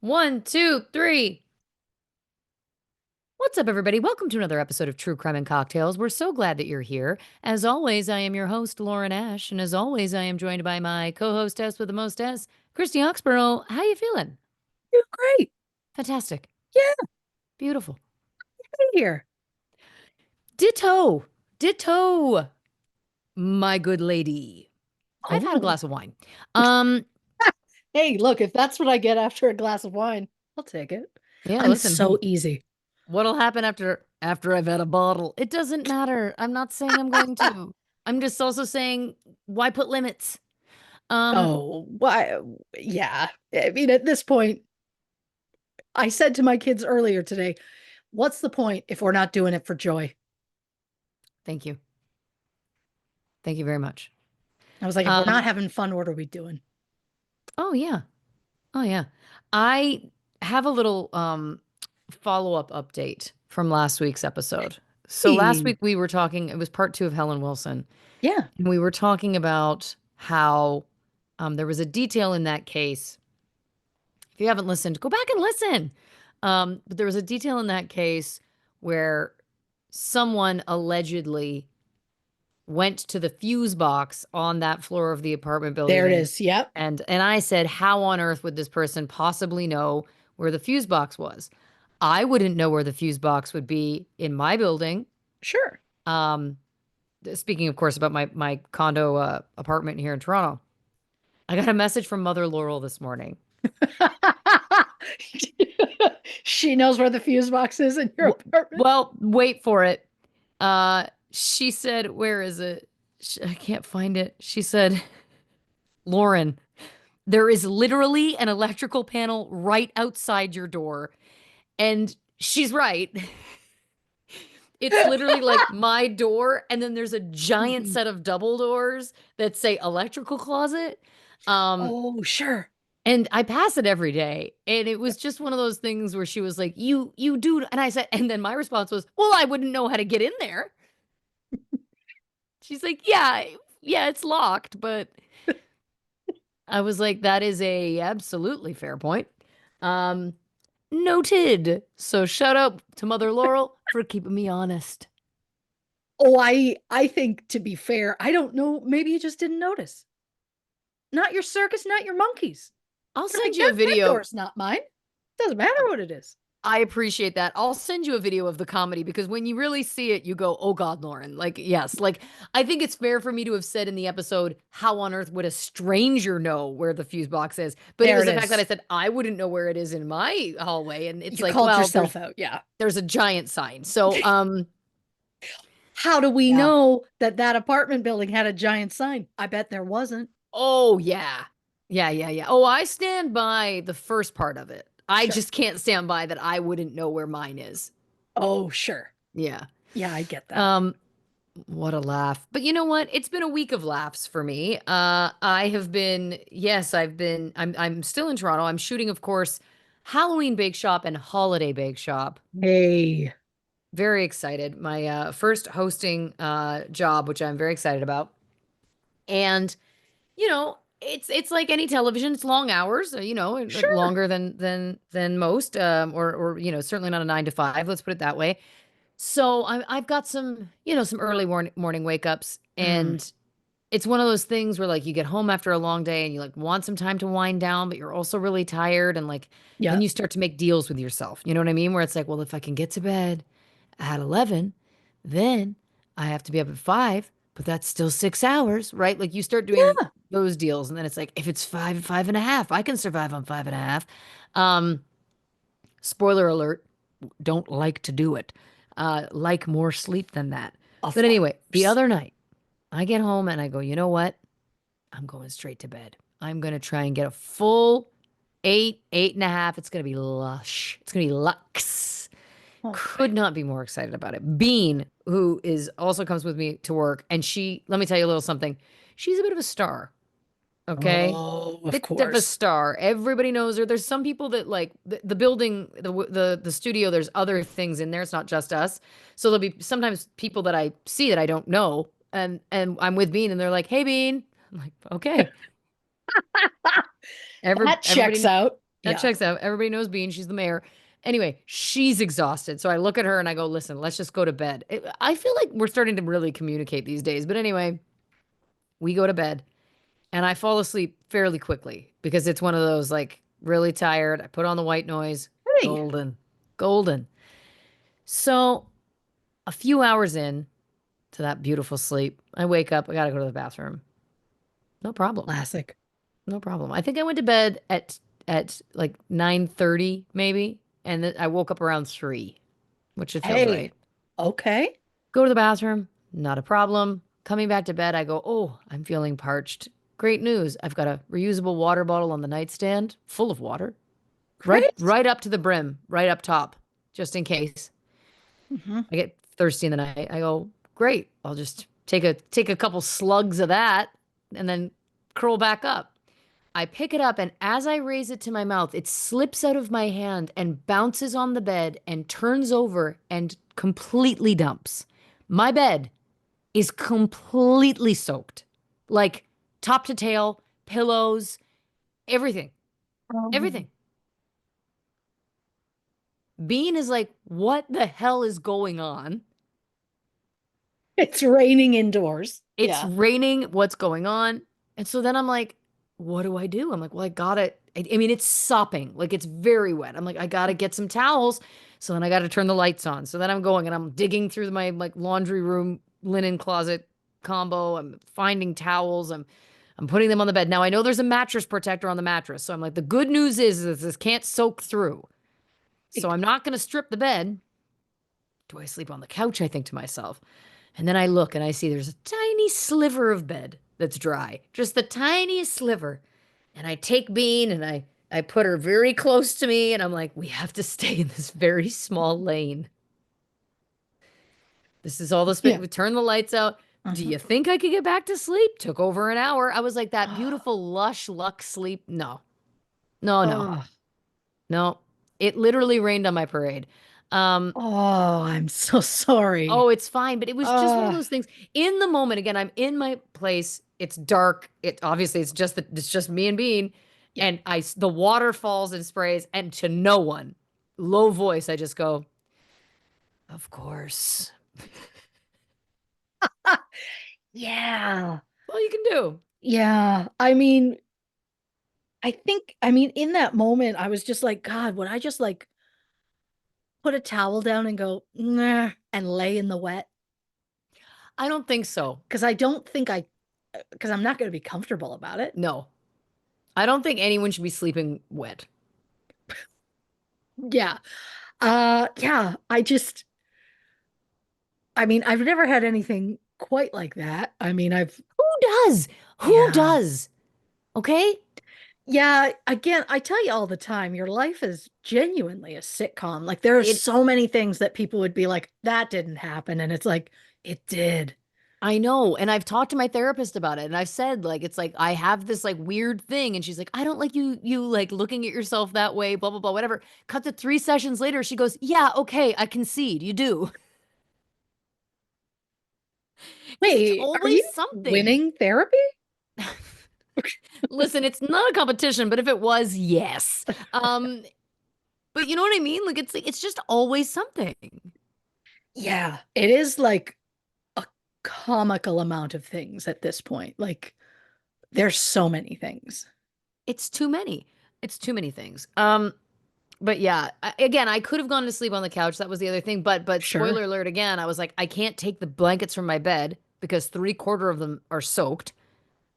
One, two, three. What's up, everybody? Welcome to another episode of True Crime and Cocktails. We're so glad that you're here. As always, I am your host, Lauren Ash, and as always, I am joined by my co-hostess with the mostess, Christy Oxborrow. How you feeling? You're great. Fantastic. Yeah, Beautiful. right here. Ditto. Ditto, my good lady. I've had a Oh, glass of wine. Um, hey, look, if that's what I get after a glass of wine, I'll take it. yeah, I'm listen, so easy. what'll happen after I've had a bottle? It doesn't matter. I'm not saying I'm going to. I'm just also saying, why put limits? Um, Oh, why? Yeah. I mean, at this point, I said to my kids earlier today, what's the point if we're not doing it for joy? Thank you. Thank you very much. I was like, if we're not Um, having fun, what are we doing? oh yeah. Oh yeah. I have a little follow-up update from last week's episode. So last Hey, week we were talking, it was part two of Helen Wilson, yeah, and we were talking about how there was a detail in that case. If you haven't listened, go back and listen. But there was a detail in that case where someone allegedly went to the fuse box on that floor of the apartment there it building, is. Yep, and I said, how on earth would this person possibly know where the fuse box was? I wouldn't know where the fuse box would be in my building. sure. um Speaking, of course, about my condo apartment here in Toronto, I got a message from Mother Laurel this morning. She knows where the fuse box is in your apartment. Well, wait for it. She said, where is it? I can't find it. She said, Lauren, there is literally an electrical panel right outside your door. And she's right. It's literally like my door, and then there's a giant set of double doors that say electrical closet. Um, Oh, sure. and I pass it every day. And it was just one of those things where she was like, you do. And I said, and then my response was, well, I wouldn't know how to get in there. She's like, yeah, it's locked, but I was like, that is a absolutely fair point. Um, Noted. So shout out to Mother Laurel for keeping me honest. Oh, I think to be fair, I don't know. Maybe you just didn't notice. Not your circus, not your monkeys. I'll You're like send you a that video. door's not mine. Doesn't matter what it is. I appreciate that. I'll send you a video of the comedy because when you really see it, you go, "Oh God, Lauren!" Like, yes, like I think it's fair for me to have said in the episode, "How on earth would a stranger know where the fuse box is?" But it There was it the fact that I is. said I wouldn't know where it is in my hallway, and it's You like, called well, yourself out. Yeah. there's a giant sign. So, How do we yeah. know that that apartment building had a giant sign? I bet there wasn't. Oh yeah, yeah. Oh, I stand by the first part of it. I Sure. just can't stand by that I wouldn't know where mine is. Oh, sure. Yeah. Yeah, I get that. Um, What a laugh. But you know what? It's been a week of laughs for me. I have been, yes, I'm still in Toronto. I'm shooting, of course, Halloween Bake Shop and Holiday Bake Shop. Hey, Very excited. My first hosting job, which I'm very excited about. And, it's like any television, it's long hours, like sure. longer than most, or certainly not a 9 to 5, let's put it that way. So I've got some, some early morning wake ups, Mm, and it's one of those things where like you get home after a long day and you like want some time to wind down, but you're also really tired, and like yeah. then you start to make deals with yourself. You know what I mean? Where it's like, well, if I can get to bed at 11, then I have to be up at 5, but that's still 6 hours, right? Like you start doing Yeah. those deals, and then it's like if it's 5, 5.5, I can survive on 5.5. Um, Spoiler alert, don't like to do it. Like more sleep than that. Of But anyway, the course. other night, I get home and I go, you know what? I'm going straight to bed. I'm going to try and get a full 8.5. It's going to be lush. It's going to be luxe. Oh boy. Could not be more excited about it. Bean, who is also comes with me to work, and let me tell you a little something. She's a bit of a star. Okay. Oh, of Bit of a course. star. Everybody knows her. There's some people that like the building, the studio, there's other things in there. It's not just us. So there'll be sometimes people that I see that I don't know. And I'm with Bean and they're like, "Hey Bean." I'm like, "Okay." That checks Everybody out. That Yeah. checks out. Everybody knows Bean. She's the mayor. Anyway, she's exhausted. So I look at her and I go, listen, let's just go to bed. I feel like we're starting to really communicate these days. But anyway, we go to bed and I fall asleep fairly quickly because it's one of those like really tired. I put on the white noise, Hey, golden, golden. So a few hours in to that beautiful sleep, I wake up. I got to go to the bathroom. No problem. classic. No problem. I think I went to bed at like 9:30 maybe, and then I woke up around 3, which it feels Hey, right. okay. Go to the bathroom, not a problem. Coming back to bed, I go, "Oh, I'm feeling parched." Great news. I've got a reusable water bottle on the nightstand full of water. Right Great. right up to the brim, right up top, just in case Hmm. I get thirsty in the night. I go, "Great. I'll just take a couple slugs of that and then curl back up." I pick it up, and as I raise it to my mouth, it slips out of my hand and bounces on the bed and turns over and completely dumps. My bed is completely soaked, like top to tail, pillows, everything, Um, everything. Bean is like, what the hell is going on? it's raining indoors. It's Yeah. raining. What's going on? And so then I'm like, what do I do? I'm like, well, I gotta, I mean, it's sopping. Like it's very wet. I'm like, I gotta get some towels. So then I gotta turn the lights on. So then I'm going and I'm digging through my like laundry room linen closet combo. I'm finding towels. I'm putting them on the bed. Now I know there's a mattress protector on the mattress. So I'm like, the good news is this can't soak through. So Like, I'm not gonna strip the bed. Do I sleep on the couch? I think to myself. And then I look and I see there's a tiny sliver of bed that's dry, just the tiniest sliver. And I take Bean and I put her very close to me and I'm like, we have to stay in this very small lane. This is all the space. yeah. We turn the lights out. Do Uh-huh. you think I could get back to sleep? Took over an hour. I was like that beautiful lush luck sleep. No, no, no, Oh, no. It literally rained on my parade. Um, oh, I'm so Oh, sorry. it's fine, but it was just one of Uh, those things. In the moment, again, I'm in my place. It's dark. It obviously it's just me and Bean, yeah. and the water falls and sprays, and to no one, low voice, I just go, "Of course." Yeah. All you can do. Yeah. In that moment, I was just like, God, would I just like put a towel down and go, nah, and lay in the wet? I don't think so. Because I don't think because I'm not going to be comfortable about it. No, I don't think anyone should be sleeping wet. Yeah. Yeah. I've never had anything quite like that. Who does? Who Yeah. does? Okay. Yeah. Again, I tell you all the time, your life is genuinely a sitcom. Like, there are It so many things that people would be like, that didn't happen. And it's like, it did. I know. And I've talked to my therapist about it. And I've said, like, it's like I have this like weird thing. And she's like, I don't like you like looking at yourself that way, blah, blah, blah, whatever. Cut to 3 sessions later, she goes, yeah, okay, I concede. You do. Because it's Wait, are always you something. winning therapy? Listen, it's not a competition, but if it was, yes. Um, but you know what I mean? Like it's just always something. Yeah, it is like a comical amount of things at this point. Like, there's so many things. It's too many. It's too many things. But yeah, again, I could have gone to sleep on the couch. That was the other thing. But Sure. spoiler alert again, I was like, I can't take the blankets from my bed because 3/4 of them are soaked.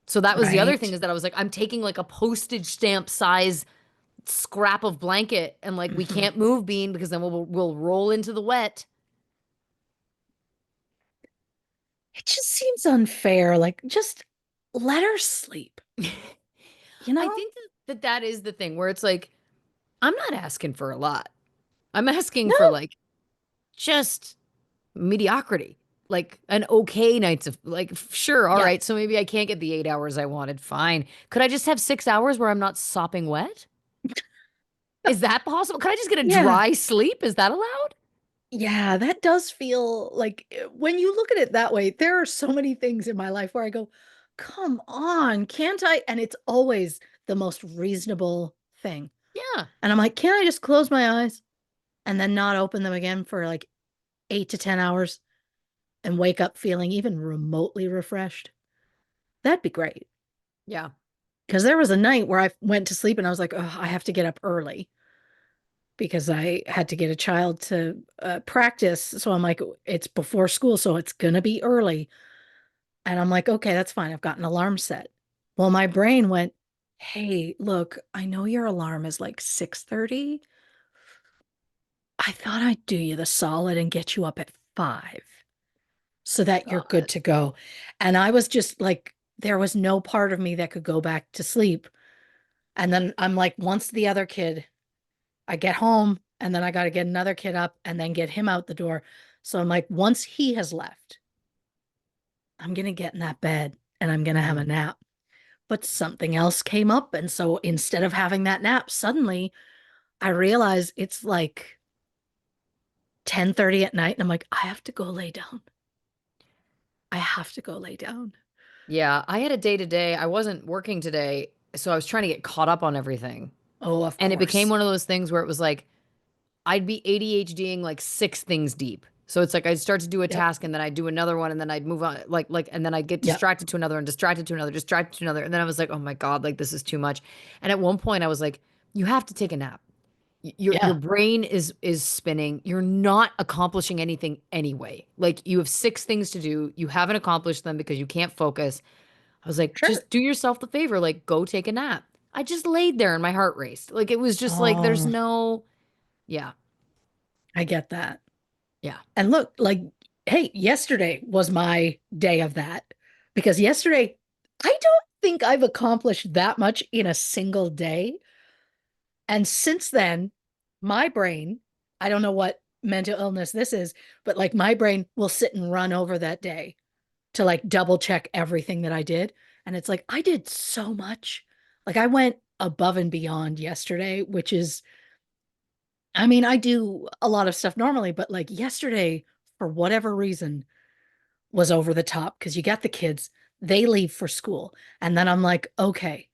So that was the other thing Right. is that I was like, I'm taking like a postage stamp size scrap of blanket and like we Hmm. can't move Bean because then we'll roll into the wet. It just seems unfair. Like, just let her sleep, you I know? think that is the thing where it's like I'm not asking for a lot. I'm asking No. for like just mediocrity. Like an okay night's of like sure, all Yeah. right. So maybe I can't get the 8 hours I wanted. Fine. Could I just have 6 hours where I'm not sopping wet? Is that possible? Could I just get a Yeah. dry sleep? Is that allowed? Yeah, that does feel like when you look at it that way, there are so many things in my life where I go, come on, can't I? And it's always the most reasonable thing. Yeah. And I'm like, can I just close my eyes and then not open them again for like 8 to 10 hours and wake up feeling even remotely refreshed? That'd be great. Yeah. Because there was a night where I went to sleep and I was like, oh, I have to get up early because I had to get a child to practice. So I'm like, it's before school, so it's going to be early. And I'm like, okay, that's fine. I've got an alarm set. Well, my brain went, hey, look, I know your alarm is like 6:30. I thought I'd do you the solid and get you up at 5 so that you're good God. to go. And I was just like, there was no part of me that could go back to sleep. And then I'm like, once the other kid, I get home and then I got to get another kid up and then get him out the door. So I'm like, once he has left, I'm going to get in that bed and I'm going to have a Mhm. nap. But something else came up. And so instead of having that nap, suddenly I realize it's like 10:30 at night. And I'm like, I have to go lay down. I have to go lay down. Yeah, I had a day today. I wasn't working today, so I was trying to get caught up on everything. Oh, of And it became course. one of those things where it was like I'd be ADHDing like six things deep. So it's like I'd start to do a Yep. task and then I'd do another one and then I'd move on and then I'd get Yep. distracted to another and distracted to another, distracted to another. And then I was like, oh my God, like this is too much. And at one point I was like, you have to take a nap. Your Yeah. brain is spinning. You're not accomplishing anything anyway. Like you have six things to do. You haven't accomplished them because you can't focus. I was like, Sure. just do yourself the favor, like go take a nap. I just laid there and my heart raced. Like it was just like there's Oh, no, yeah, I get that. yeah. And look, like, hey, yesterday was my day of that because yesterday, I don't think I've accomplished that much in a single day. And since then, my brain, I don't know what mental illness this is, but like my brain will sit and run over that day to like double check everything that I did. And it's like, I did so much. Like I went above and beyond yesterday, which is, I mean, I do a lot of stuff normally, but like yesterday, for whatever reason, was over the top because you got the kids, they leave for school. And then I'm like, okay,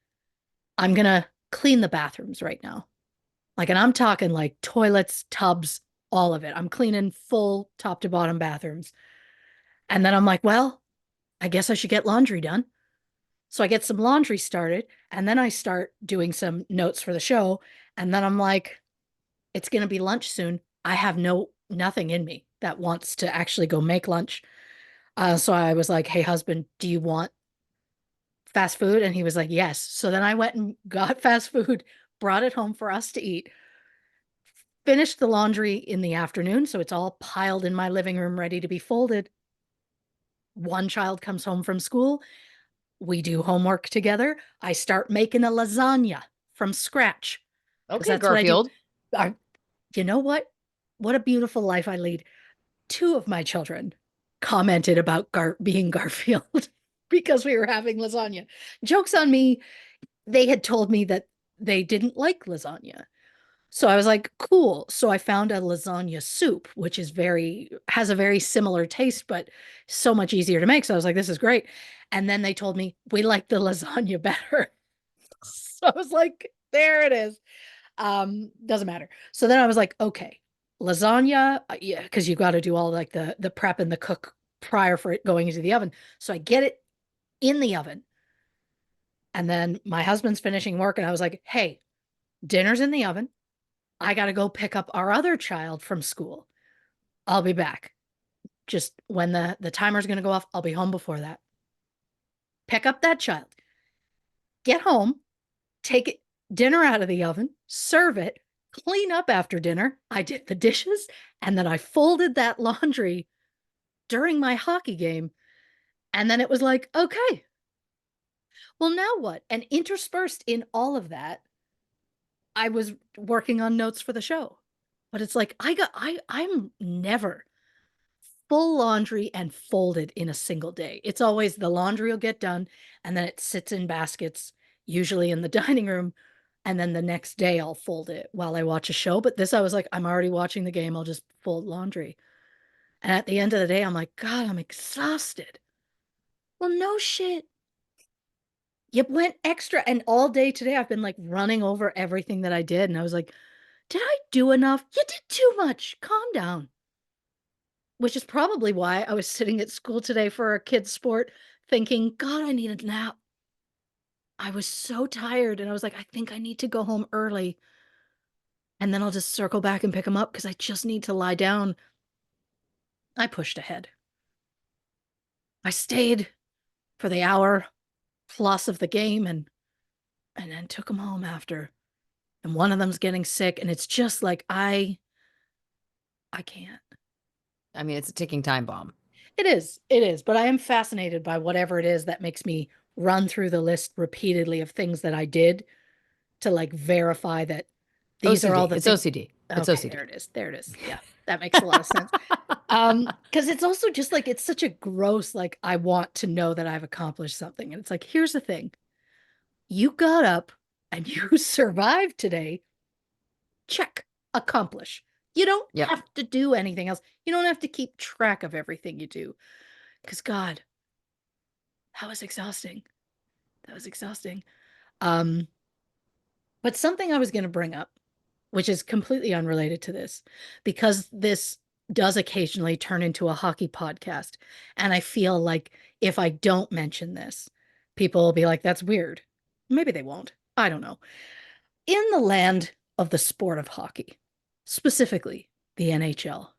I'm gonna clean the bathrooms right now. Like, and I'm talking like toilets, tubs, all of it. I'm cleaning full top to bottom bathrooms. And then I'm like, well, I guess I should get laundry done. So I get some laundry started, and then I start doing some notes for the show. And then I'm like, it's gonna be lunch soon. I have nothing in me that wants to actually go make lunch. So I was like, hey, husband, do you want fast food? And he was like, yes. So then I went and got fast food, brought it home for us to eat, finished the laundry in the afternoon. So it's all piled in my living room, ready to be folded. One child comes home from school. We do homework together. I start making a lasagna from scratch because Okay, that's what I do. Garfield. I, you know what? What a beautiful life I lead. Two of my children commented about being Garfield because we were having lasagna. Joke's on me. They had told me that they didn't like lasagna. So I was like, cool. So I found a lasagna soup, which is has a very similar taste, but so much easier to make. So I was like, this is great. And then they told me we like the lasagna better. So I was like, there it is. Doesn't matter. So then I was like, okay, lasagna, yeah, because you got to do all like the prep and the cook prior for it going into the oven. So I get it in the oven. And then my husband's finishing work, and I was like, hey, dinner's in the oven. I got to go pick up our other child from school. I'll be back. Just when the timer's going to go off, I'll be home before that. Pick up that child, get home, take it, dinner out of the oven, serve it, clean up after dinner. I did the dishes, and then I folded that laundry during my hockey game. And then it was like, okay, well, now what? And interspersed in all of that, I was working on notes for the show. But it's like I'm never full laundry and folded in a single day. It's always the laundry will get done and then it sits in baskets, usually in the dining room. And then the next day I'll fold it while I watch a show. But this, I was like, I'm already watching the game. I'll just fold laundry. And at the end of the day, I'm like, God, I'm exhausted. Well, no shit. You went extra. And all day today, I've been like running over everything that I did. And I was like, did I do enough? You did too much. Calm down. Which is probably why I was sitting at school today for a kid's sport thinking, God, I need a nap. I was so tired. And I was like, I think I need to go home early. And then I'll just circle back and pick them up because I just need to lie down. I pushed ahead. I stayed for the hour plus of the game and then took them home after. And one of them's getting sick. And it's just like I can't. I mean, it's a ticking time bomb. It is. It is. But I am fascinated by whatever it is that makes me run through the list repeatedly of things that I did to like verify that these are all OCD. the It's things. OCD. It's Okay, there OCD. it is. There it is. Yeah, that makes a lot of sense. Because it's also just like it's such a gross, like I want to know that I've accomplished something. And it's like, here's the thing. You got up and you survived today. Check. Accomplish. You don't Yep. have to do anything else. You don't have to keep track of everything you do. Because God, that was exhausting. That was exhausting. Um, but something I was going to bring up, which is completely unrelated to this, because this does occasionally turn into a hockey podcast. And I feel like if I don't mention this, people will be like, that's weird. Maybe they won't. I don't know. In the land of the sport of hockey, specifically the NHL,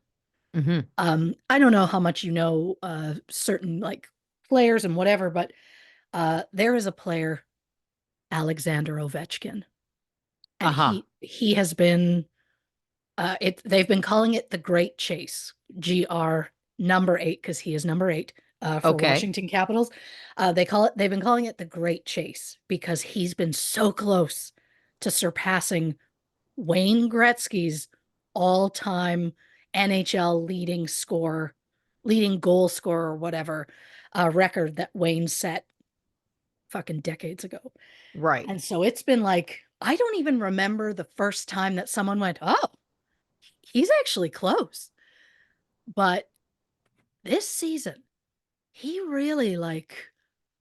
Hmm. I don't know how much you know certain like players and whatever, but there is a player, Alexander Ovechkin, and Uh-huh. he has been they've been calling it the Great Chase, GR number 8 because he is number 8 for Okay. Washington Capitals. They've been calling it the Great Chase because he's been so close to surpassing Wayne Gretzky's all-time NHL leading goal scorer or whatever record that Wayne set fucking decades ago. Right. And so it's been like, I don't even remember the first time that someone went, oh, he's actually close. But this season, he really like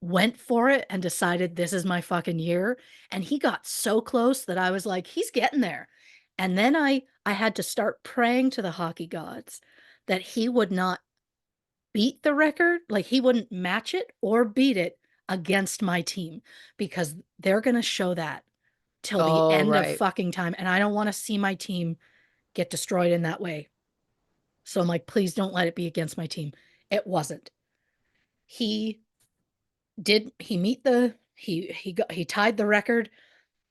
went for it and decided this is my fucking year. And he got so close that I was like, he's getting there. And then I had to start praying to the hockey gods that he would not beat the record, like he wouldn't match it or beat it against my team because they're going to show that till the Oh, end of right. fucking time. And I don't want to see my team get destroyed in that way. So I'm like, please don't let it be against my team. It wasn't. He he meet the he tied the record.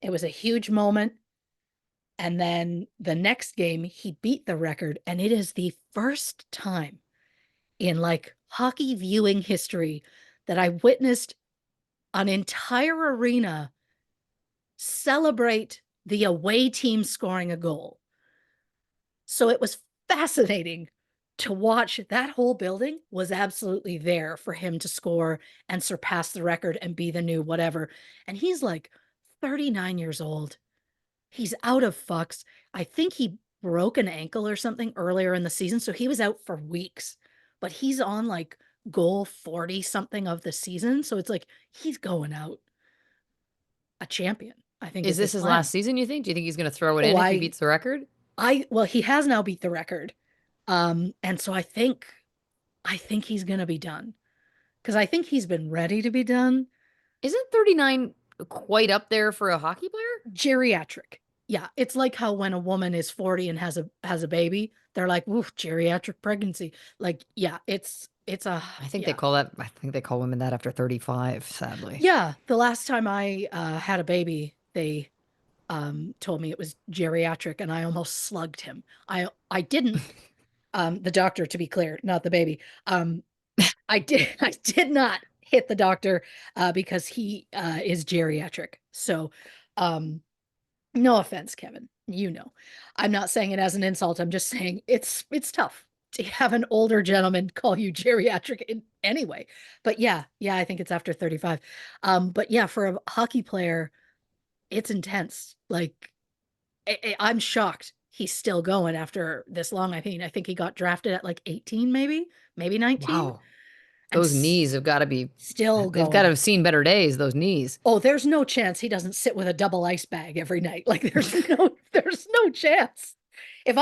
It was a huge moment. And then the next game he beat the record and it is the first time in like hockey viewing history that I witnessed an entire arena celebrate the away team scoring a goal. So it was fascinating to watch. That whole building was absolutely there for him to score and surpass the record and be the new whatever. And he's like 39 years old. He's out of fucks. I think he broke an ankle or something earlier in the season. So he was out for weeks, but he's on like goal 40 something of the season. So it's like he's going out a champion, I think Is is this his his plan. last season, you think? Do you think he's going to throw it Oh, in if he beats the record? well, he has now beat the record. And so I think he's going to be done because I think he's been ready to be done. Isn't 39 quite up there for a hockey player? Geriatric. Yeah, it's like how when a woman is 40 and has a baby, they're like, "Woof, geriatric pregnancy." Like, yeah, it's a yeah. I think they call women that after 35, sadly. Yeah, the last time I had a baby, they told me it was geriatric and I almost slugged him. I didn't the doctor to be clear, not the baby. I did not hit the doctor because he is geriatric. So um no offense, Kevin. You know. I'm not saying it as an insult. I'm just saying it's tough to have an older gentleman call you geriatric anyway. But yeah, I think it's after 35. But yeah, for a hockey player, it's intense. Like I'm shocked he's still going after this long. I think he got drafted at like 18 maybe 19. Wow. and Those knees have got to be, still they've got to going. have seen better days, those knees. Oh, there's no chance he doesn't sit with a double ice bag every night. Like there's no chance. If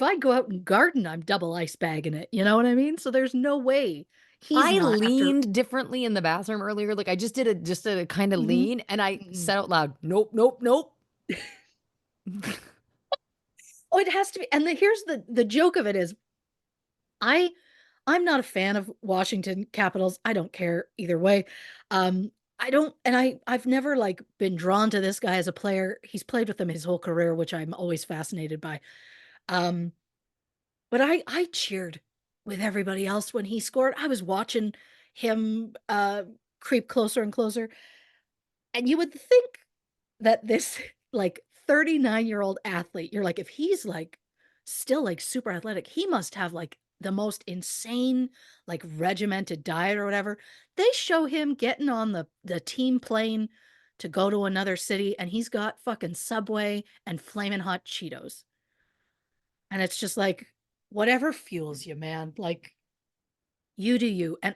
I go out and garden, I'm double ice bagging it. You know what I mean? So there's no way he's I not after. leaned differently in the bathroom earlier. Like I just did a kind of Mhm, lean and I mhm. said out loud, nope, nope, nope. Oh, it has to be. And here's the joke of it is I I'm not a fan of Washington Capitals. I don't care either way. I don't, and I've never like been drawn to this guy as a player. He's played with them his whole career, which I'm always fascinated by. Um, but I cheered with everybody else when he scored. I was watching him creep closer and closer. And you would think that this like 39-year-old athlete, you're like, if he's like still like super athletic, he must have like the most insane, like regimented diet or whatever. They show him getting on the team plane to go to another city, and he's got fucking Subway and flaming hot Cheetos. And it's just like, whatever fuels you, man. Like, you do you. And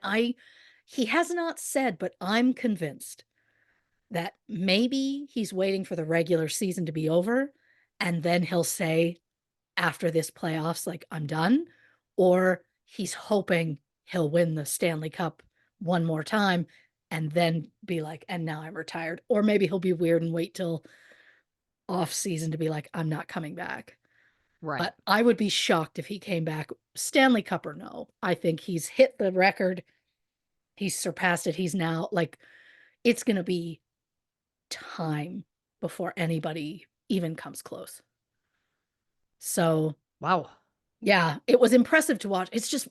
he has not said, but I'm convinced that maybe he's waiting for the regular season to be over and then he'll say after this playoffs, like, I'm done. Or he's hoping he'll win the Stanley Cup one more time and then be like, and now I'm retired. Or maybe he'll be weird and wait till off season to be like, I'm not coming back. Right. But I would be shocked if he came back, Stanley Cup or no. I think he's hit the record. He's surpassed it. He's now like, it's going to be time before anybody even comes close. So, Wow. yeah, it was impressive to watch. It's just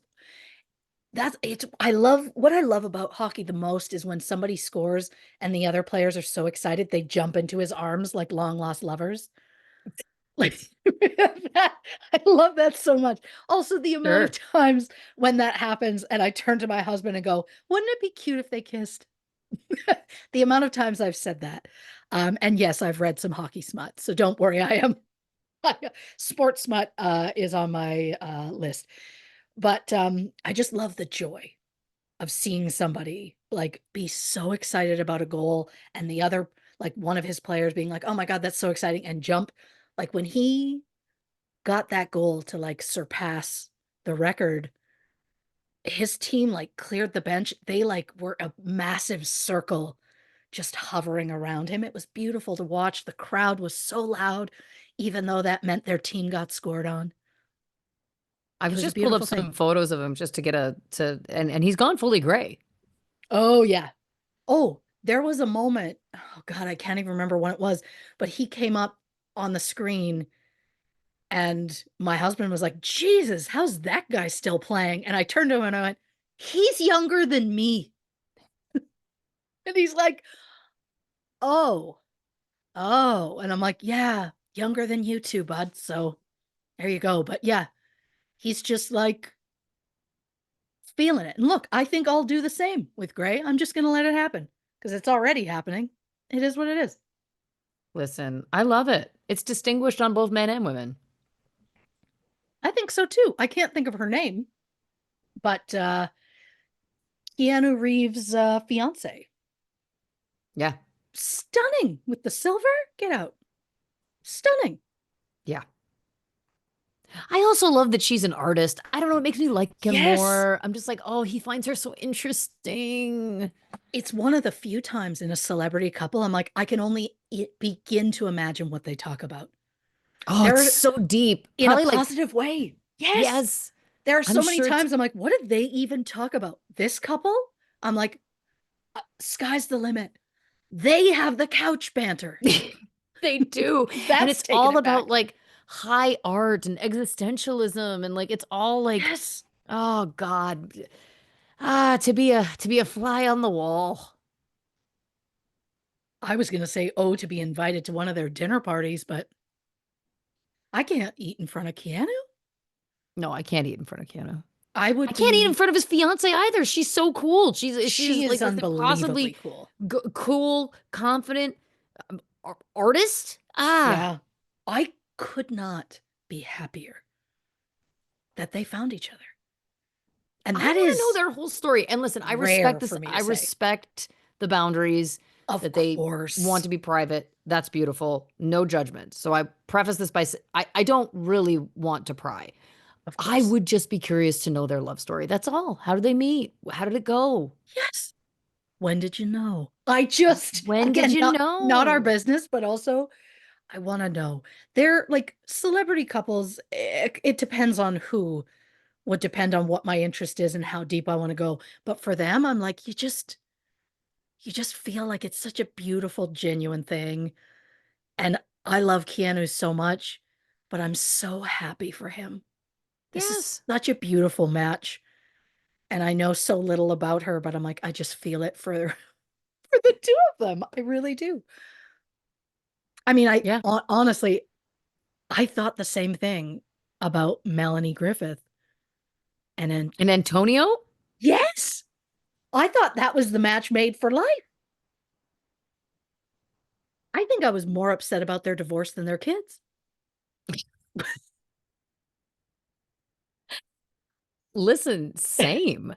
I love what I love about hockey the most is when somebody scores and the other players are so excited they jump into his arms like long lost lovers. Like that, I love that so much. Also, the amount of Sure. times when that happens and I turn to my husband and go, "Wouldn't it be cute if they kissed?" The amount of times I've said that. And yes, I've read some hockey smut, so don't worry. I am sports smut is on my list. But I just love the joy of seeing somebody like be so excited about a goal and the other, like one of his players being like, "Oh my God, that's so exciting," and jump. Like when he got that goal to like surpass the record, his team like cleared the bench. They like were a massive circle just hovering around him. It was beautiful to watch. The crowd was so loud, even though that meant their team got scored on. It I've was a just pulled up beautiful thing. some photos of him just to get a to and he's gone fully gray. Oh, yeah. Oh, there was a moment. Oh, God, I can't even remember when it was, but he came up on the screen and my husband was like, Jesus, how's that guy still playing? And I turned to him and I went, he's younger than me. And he's like, oh, oh. And I'm like, yeah, younger than you too, bud. So there you go. But yeah, he's just like feeling it. And look, I think I'll do the same with Gray. I'm just going to let it happen because it's already happening. It is what it is. Listen, I love it. It's distinguished on both men and women. I think so too. I can't think of her name, but Keanu Reeves' fiance. Yeah. Stunning with the silver. Get out. Stunning. Yeah. I also love that she's an artist. I don't know, it makes me like him Yes. more. I'm just like, oh, he finds her so interesting. It's one of the few times in a celebrity couple I'm like, I can only begin to imagine what they talk about. Oh, it's They're so deep. in a Probably like, positive way. Yes. yes, There are I'm so many sure it's times I'm like, what did they even talk about? This couple? I'm like, sky's the limit. They have the couch banter. they do. And That's it's taking all it about back. like high art and existentialism and like it's all like, Yes. oh God. To be a fly on the wall. I was going to say, oh, to be invited to one of their dinner parties, but I can't eat in front of Keanu. No, I can't eat in front of Keanu. I I would can't eat in be, front of his fiance either. She's so cool. She's she like is the possibly unbelievably cool. cool, confident artist. Ah, Yeah. I could not be happier that they found each other. And I that want to know is their whole story. And listen, I rare respect this. for me to I say. respect the boundaries Of that they want course. to be private. That's beautiful. No judgment. So I preface this by I don't really want to pry. Of I course. would just be curious to know their love story. That's all. How did they meet? How did it go? Yes. When did you know? I just, When did again, you not our know? business, but also I want to know. They're like celebrity couples. It depends on who, would depend on what my interest is and how deep I want to go. But for them, I'm like, you just feel like it's such a beautiful, genuine thing. And I love Keanu so much, but I'm so happy for him. This is Yes. such a beautiful match. And I know so little about her, but I'm like, I just feel it for for the two of them. I really do. I mean, Yeah. honestly, I thought the same thing about Melanie Griffith. And then, And Antonio? yes, I thought that was the match made for life. I think I was more upset about their divorce than their kids. Listen, same.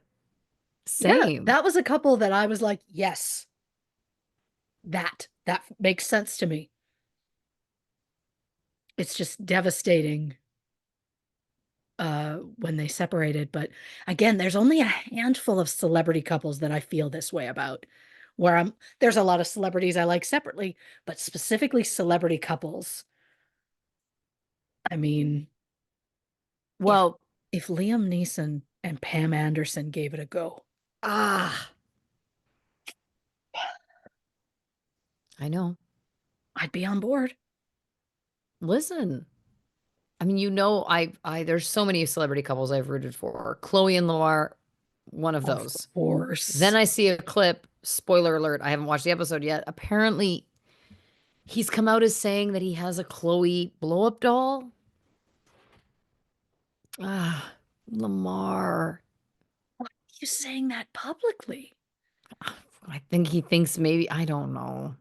Yeah, Same. that was a couple that I was like, yes, that makes sense to me. It's just devastating when they separated, but again, there's only a handful of celebrity couples that I feel this way about. Where there's a lot of celebrities I like separately, but specifically celebrity couples. I mean, if Well, if Liam Neeson and Pam Anderson gave it a go, ah, I know. I'd be on board. Listen, I mean, there's so many celebrity couples I've rooted for. Chloe and Lamar, one of Of those. Then course. I see a clip, spoiler alert, I haven't watched the episode yet. Apparently, he's come out as saying that he has a Chloe blow up doll. Ah, Lamar. You saying that publicly? I think he thinks maybe, I don't know.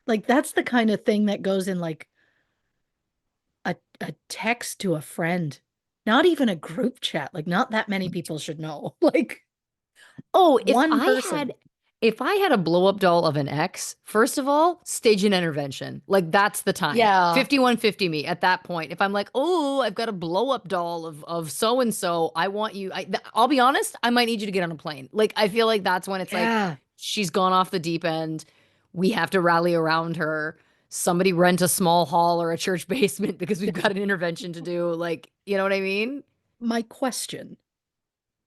Like that's the kind of thing that goes in like a text to a friend, not even a group chat. Like not that many people should know. Like Oh, one person. if I had a blow up doll of an ex, first of all, stage an intervention. Like that's the time. Yeah. 5150 me at that point. If I'm like, "Oh, I've got a blow up doll of so and so, I want you." I'll be honest, I might need you to get on a plane. Like I feel like that's when it's like Yeah. she's gone off the deep end. We have to rally around her. Somebody rent a small hall or a church basement because we've got an intervention to do. Like, you know what I mean? My question.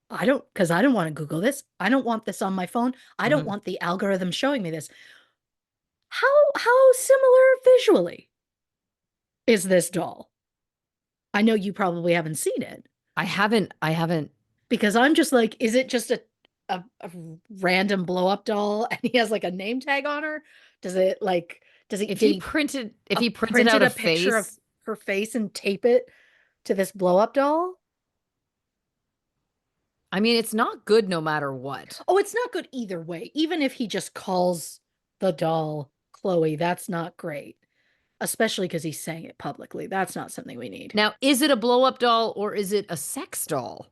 Because I don't want to Google this. I don't want this on my phone. I don't Mhm. want the algorithm showing me this. How similar visually is this doll? I know you probably haven't seen it I haven't. because I'm just like, is it just a random blow up doll and he has like a name tag on her? Does it like does he did he If he printed out printed a a picture of face, her face and tape it to this blow up doll? I mean, it's not good no matter what. Oh, it's not good either way. Even if he just calls the doll Chloe, that's not great. Especially because he's saying it publicly. That's not something we need. Now, is it a blow up doll or is it a sex doll?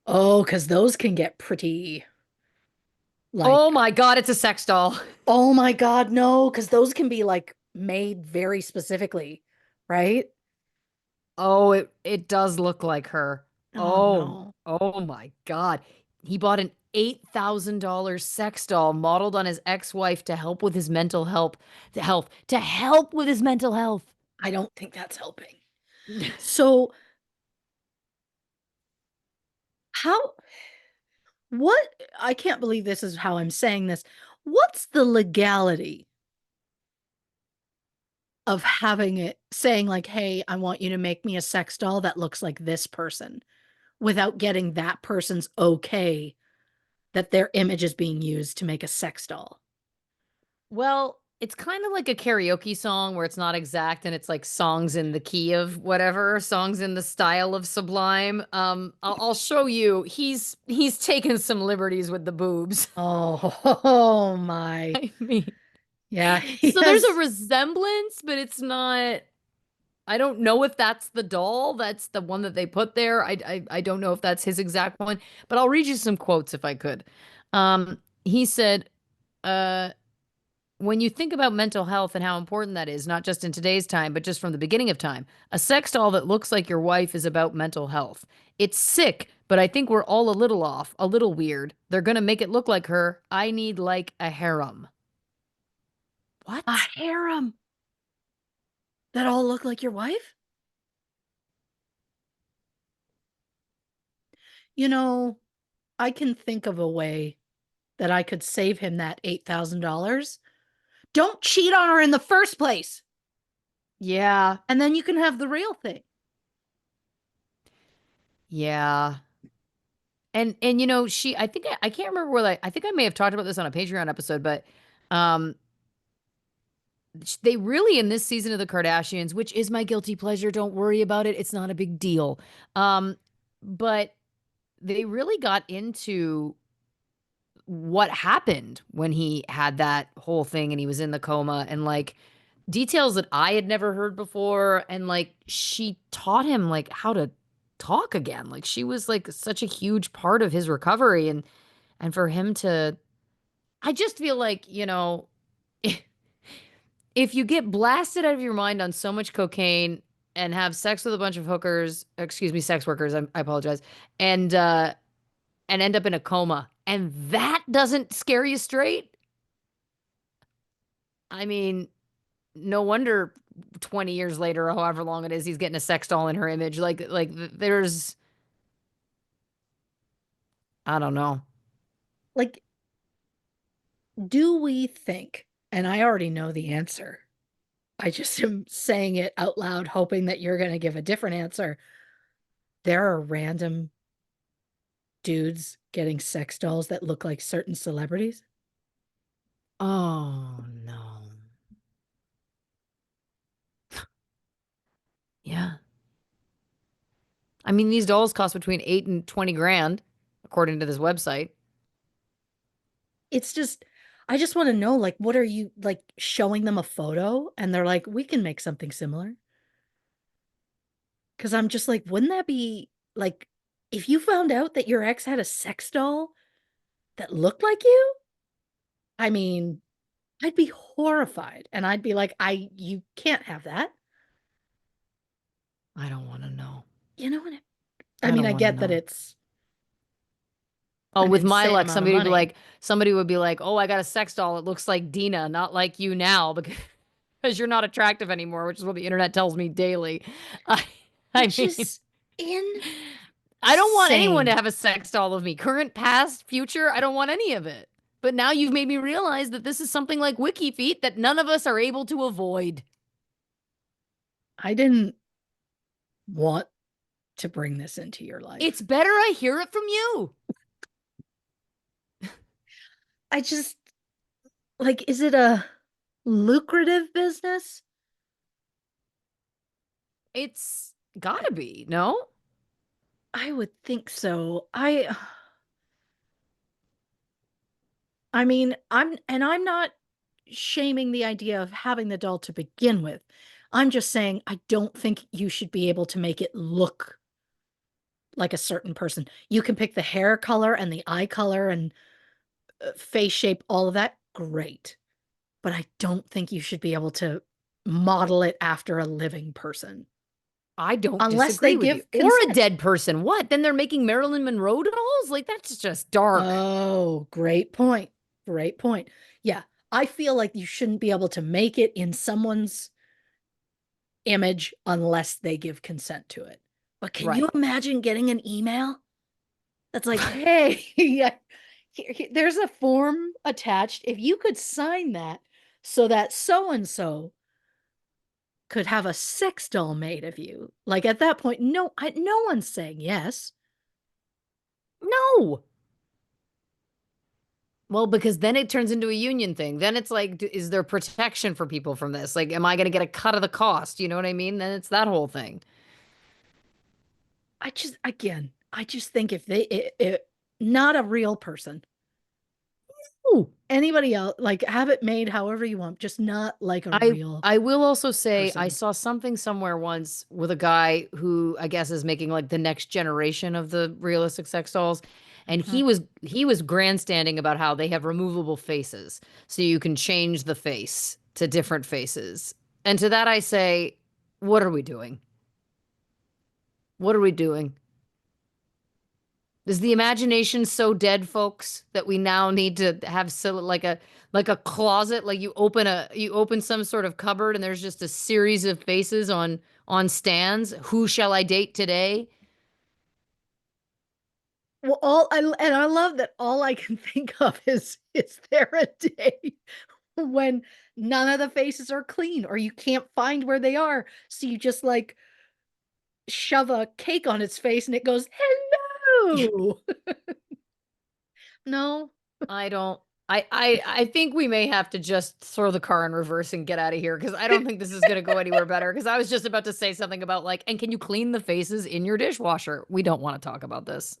Oh, because those can get pretty Oh like, my God, it's a sex doll. oh my God, no, because those can be like made very specifically, right? Oh, it does look like her. Oh Oh, no. oh my God. He bought an $8,000 sex doll modeled on his ex-wife to help with his to help with his mental health. I don't think that's helping. So, how, what, I can't believe this is how I'm saying this. What's the legality of having it saying, like, hey, I want you to make me a sex doll that looks like this person without getting that person's okay that their image is being used to make a sex doll? Well, it's kind of like a karaoke song where it's not exact and it's like songs in the key of whatever, songs in the style of Sublime. I'll show you. He's taken some liberties with the boobs. Oh, oh my. I mean, Yeah, he so there's a has. resemblance, but it's not. I don't know if that's the doll. That's the one that they put there. I don't know if that's his exact one, but I'll read you some quotes if I could. He said, uh, when you think about mental health and how important that is, not just in today's time, but just from the beginning of time, a sex doll that looks like your wife is about mental health. It's sick, but I think we're all a little off, a little weird. They're gonna make it look like her. I need like a harem. A What? harem that all look like your wife? You know, I can think of a way that I could save him that $8,000. Don't cheat on her in the first place. Yeah. And then you can have the real thing. Yeah. And you know, I think I can't remember where I think I may have talked about this on a Patreon episode, but um they really in this season of the Kardashians, which is my guilty pleasure, don't worry about it. It's not a big deal. But they really got into what happened when he had that whole thing and he was in the coma and like details that I had never heard before and like she taught him like how to talk again. Like she was like such a huge part of his recovery and for him to I just feel like, you know, if you get blasted out of your mind on so much cocaine and have sex with a bunch of hookers, excuse me, sex workers, I apologize, and end up in a coma, and that doesn't scare you straight, I mean, no wonder 20 years later, or however long it is, he's getting a sex doll in her image. There's, I don't know. Like, do we think, and I already know the answer, I just am saying it out loud, hoping that you're going to give a different answer. There are random dudes getting sex dolls that look like certain celebrities. Oh no. Yeah. I mean, these dolls cost between 8 and 20 grand, according to this website. It's just, I just want to know, like, what are you like showing them a photo and they're like, we can make something similar? Because I'm just like, wouldn't that be like, if you found out that your ex had a sex doll that looked like you? I mean, I'd be horrified and I'd be like, you can't have that. I don't want to know. You know what? I I mean, don't I want to get that know. it's Oh, an with my insane luck, amount of money. somebody would be like, "Oh, I got a sex doll. It looks like Dina, not like you now because you're not attractive anymore," which is what the internet tells me daily. I, I Which mean, is I don't want anyone to insane. have a sex doll of me, current, past, future. I don't want any of it. But now you've made me realize that this is something like Wiki Feet that none of us are able to avoid. I didn't want to bring this into your It's life. better I hear it from you. I just like, is it a lucrative business? It's gotta be, no? I would think so. I mean, I'm not shaming the idea of having the doll to begin with. I'm just saying I don't think you should be able to make it look like a certain person. You can pick the hair color and the eye color and face shape, all of that. Great. But I don't think you should be able to model it after a living person I don't unless they disagree with you. give Or a consent. dead person. What? Then they're making Marilyn Monroe dolls? Like, that's just dark. Oh, great point. Great point. Yeah, I feel like you shouldn't be able to make it in someone's image unless they give consent to it. But can you Right. imagine getting an email that's like, hey, yeah, there's a form attached. If you could sign that so that so and so could have a sex doll made of you. Like at that point, no one's saying yes. No. Well, because then it turns into a union thing. Then it's like, is there protection for people from this? Like, am I going to get a cut of the cost? You know what I mean? Then it's that whole thing. I just think if they, not a real person, Ooh, anybody else, like have it made however you want, just not like a I real I will also say I person. saw something somewhere once with a guy who I guess is making like the next generation of the realistic sex dolls. And Mhm. he was grandstanding about how they have removable faces. So you can change the face to different faces. And to that I say, what are we doing? What are we doing? Is the imagination so dead, folks, that we now need to have so like a closet, like you open some sort of cupboard and there's just a series of faces on stands. Who shall I date today? Well, and I love that all I can think of is there a day when none of the faces are clean or you can't find where they are. So you just like shove a cake on its face and it goes, hello. No. I don't. I think we may have to just throw the car in reverse and get out of here because I don't think this is going to go anywhere better. Because I was just about to say something about like, and can you clean the faces in your dishwasher? We don't want to talk about this.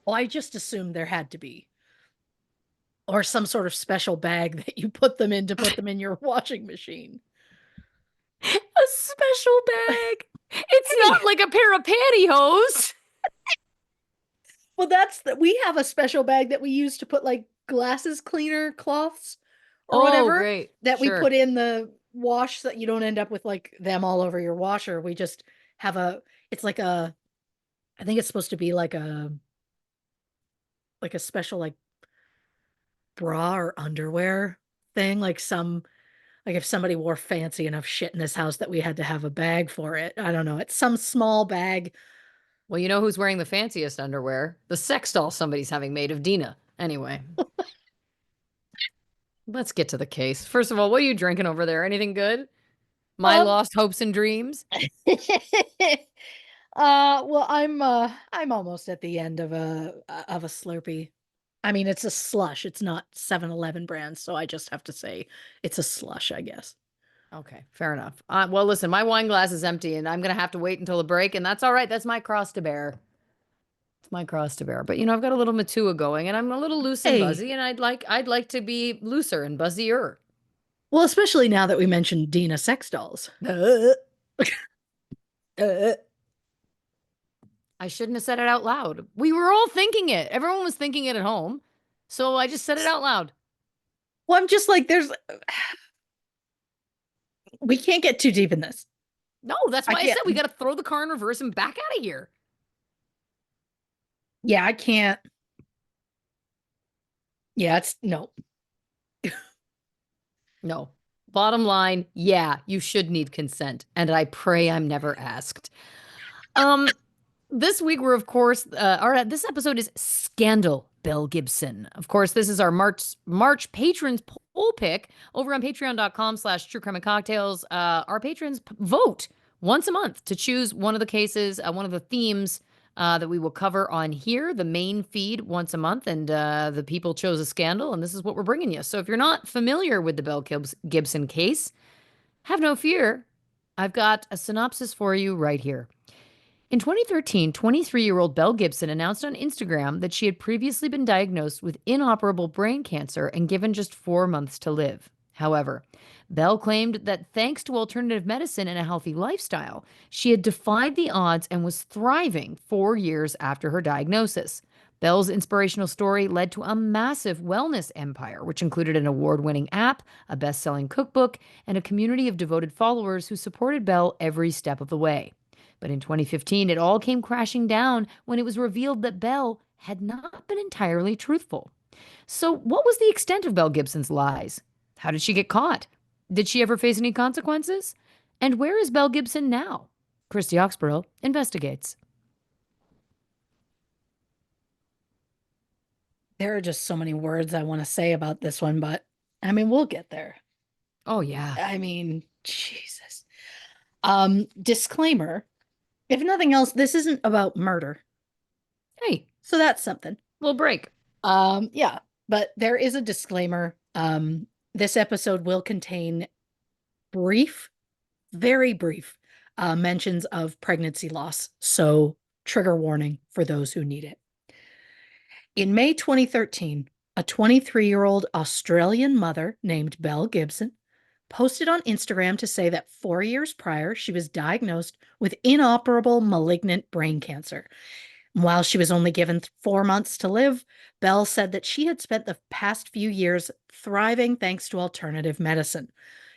Oh, I just assumed there had to be. Or some sort of special bag that you put them in to put them in your washing machine. A special bag. It's Hey, not like a pair of pantyhose. well, we have a special bag that we use to put like glasses cleaner cloths or Oh, whatever great. that we Sure. put in the wash so that you don't end up with like them all over your washer. We just have it's like I think it's supposed to be like a special like bra or underwear thing. Like if somebody wore fancy enough shit in this house that we had to have a bag for it. I don't know. It's some small bag. Well, you know who's wearing the fanciest underwear? The sex doll somebody's having made of Dina. Anyway, let's get to the case. First of all, what are you drinking over there? Anything good? My Um, lost hopes and dreams? well, I'm almost at the end of a Slurpee. I mean, it's a slush. It's not 7-Eleven brand, so I just have to say it's a slush, I guess. Okay, fair enough. Well, listen, my wine glass is empty and I'm going to have to wait until the break, and that's all right. That's my cross to bear. It's my cross to bear. But I've got a little Matua going and I'm a little loose and Hey, buzzy, and I'd like to be looser and buzzier. well, especially now that we mentioned Dina sex dolls. Uh, uh, I shouldn't have said it out loud. We were all thinking it. Everyone was thinking it at home. So I just said it out loud. well, I'm just like, we can't get too deep in this. No, that's I why I can't. said we got to throw the car in reverse and back out of here. Yeah, I can't. Yeah, it's no. No. Bottom line, yeah, you should need consent, and I pray I'm never asked. Um, this week we're of course, this episode is Scandal, Belle Gibson. Of course, this is our March patrons poll pick over on patreon.com/true crime and cocktails. Our patrons vote once a month to choose one of the cases, one of the themes that we will cover on here, the main feed once a month. And the people chose a scandal, and this is what we're bringing you. So if you're not familiar with the Gibson case, have no fear. I've got a synopsis for you right here. In 2013, 23-year-old Belle Gibson announced on Instagram that she had previously been diagnosed with inoperable brain cancer and given just 4 months to live. However, Belle claimed that thanks to alternative medicine and a healthy lifestyle, she had defied the odds and was thriving 4 years after her diagnosis. Belle's inspirational story led to a massive wellness empire, which included an award winning app, a best selling cookbook, and a community of devoted followers who supported Belle every step of the way. But in 2015, it all came crashing down when it was revealed that Belle had not been entirely truthful. So, what was the extent of Belle Gibson's lies? How did she get caught? Did she ever face any consequences? And where is Belle Gibson now? Christy Oxborrow investigates. There are just so many words I want to say about this one, but I mean, we'll get there. Oh, yeah. I mean, Jesus. Disclaimer, if nothing else, this isn't about murder. Hey, So that's something. little break. Yeah, but there is a disclaimer. This episode will contain brief, very brief, mentions of pregnancy loss. So trigger warning for those who need it. In May 2013, A 23-year-old Australian mother named Belle Gibson posted on Instagram to say that 4 years prior, she was diagnosed with inoperable malignant brain cancer. While she was only given 4 months to live, Belle said that she had spent the past few years thriving thanks to alternative medicine.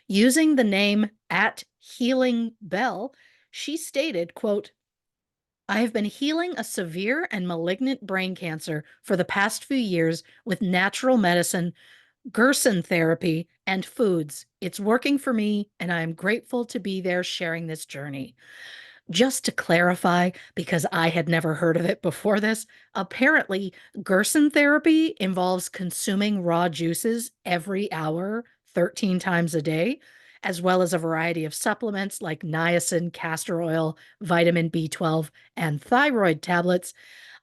Using the name at Healing Belle, she stated, quote, I have been healing a severe and malignant brain cancer for the past few years with natural medicine, Gerson therapy, and foods. It's working for me, and I am grateful to be there sharing this journey. Just to clarify, because I had never heard of it before this, apparently Gerson therapy involves consuming raw juices every hour, 13 times a day, as well as a variety of supplements like niacin, castor oil, vitamin B12, and thyroid tablets.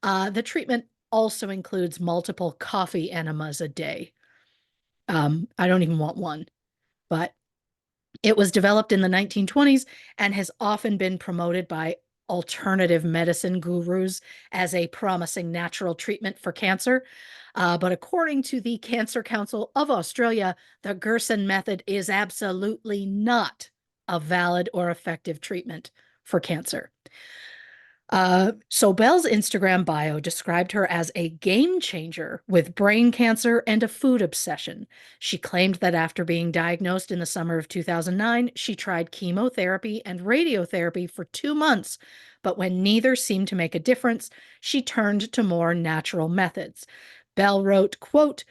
The treatment also includes multiple coffee enemas a day. I don't even want one, but it was developed in the 1920s and has often been promoted by alternative medicine gurus as a promising natural treatment for cancer. But according to the Cancer Council of Australia, the Gerson method is absolutely not a valid or effective treatment for cancer. So Belle's Instagram bio described her as a game changer with brain cancer and a food obsession. She claimed that after being diagnosed in the summer of 2009, she tried chemotherapy and radiotherapy for 2 months, but when neither seemed to make a difference, she turned to more natural methods. Belle wrote, quote,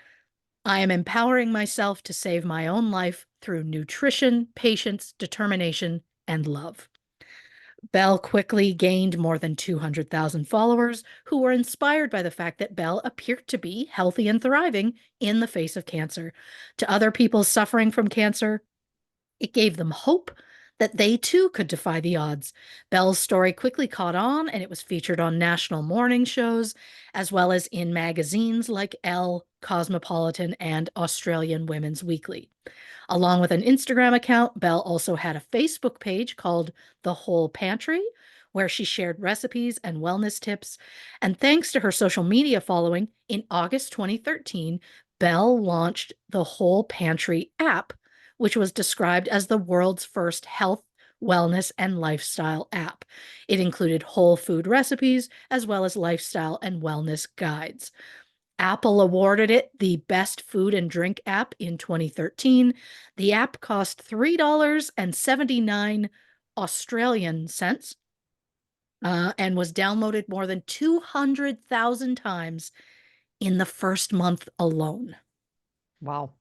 I am empowering myself to save my own life through nutrition, patience, determination, and love. Belle quickly gained more than 200,000 followers who were inspired by the fact that Belle appeared to be healthy and thriving in the face of cancer. To other people suffering from cancer, it gave them hope that they too could defy the odds. Belle's story quickly caught on and it was featured on national morning shows, as well as in magazines like Elle, Cosmopolitan, and Australian Women's Weekly. Along with an Instagram account, Belle also had a Facebook page called The Whole Pantry, where she shared recipes and wellness tips. And thanks to her social media following, in August 2013, Belle launched the Whole Pantry app, which was described as the world's first health, wellness, and lifestyle app. It included whole food recipes as well as lifestyle and wellness guides. Apple awarded it the best food and drink app in 2013. The app cost $3.79 Australian cents and was downloaded more than 200,000 times in the first month alone. Wow.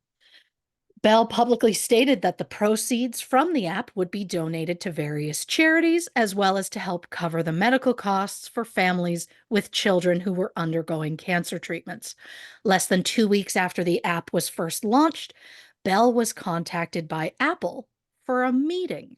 Belle publicly stated that the proceeds from the app would be donated to various charities, as well as to help cover the medical costs for families with children who were undergoing cancer treatments. Less than 2 weeks after the app was first launched, Belle was contacted by Apple for a meeting.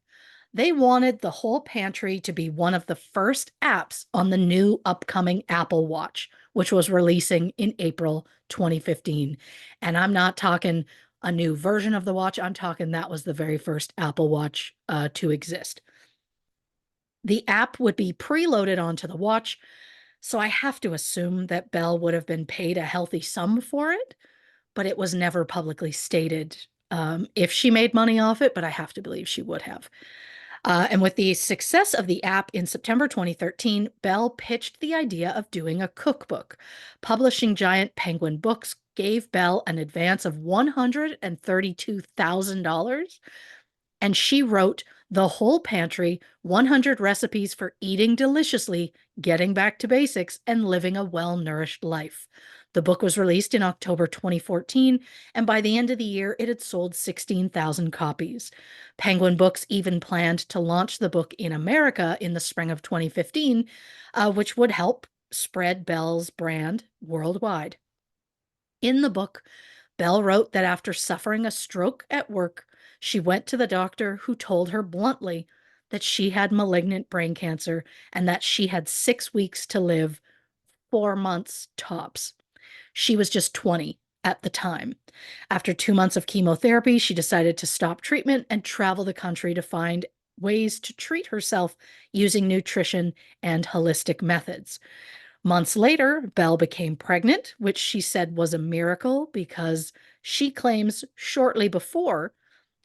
They wanted the Whole Pantry to be one of the first apps on the new upcoming Apple Watch, which was releasing in April 2015. And I'm not talking a new version of the watch. I'm talking that was the very first Apple Watch to exist. The app would be preloaded onto the watch, so I have to assume that Belle would have been paid a healthy sum for it, but it was never publicly stated if she made money off it, but I have to believe she would have. And with the success of the app in September 2013, Belle pitched the idea of doing a cookbook. Publishing giant Penguin Books gave Belle an advance of $132,000, and she wrote The Whole Pantry: 100 Recipes for Eating Deliciously, Getting Back to Basics, and Living a Well-Nourished Life. The book was released in October 2014, and by the end of the year, it had sold 16,000 copies. Penguin Books even planned to launch the book in America in the spring of 2015, which would help spread Belle's brand worldwide. In the book, Belle wrote that after suffering a stroke at work, she went to the doctor who told her bluntly that she had malignant brain cancer and that she had 6 weeks to live, 4 months tops. She was just 20 at the time. After 2 months of chemotherapy, she decided to stop treatment and travel the country to find ways to treat herself using nutrition and holistic methods. Months later, Belle became pregnant, which she said was a miracle because she claims shortly before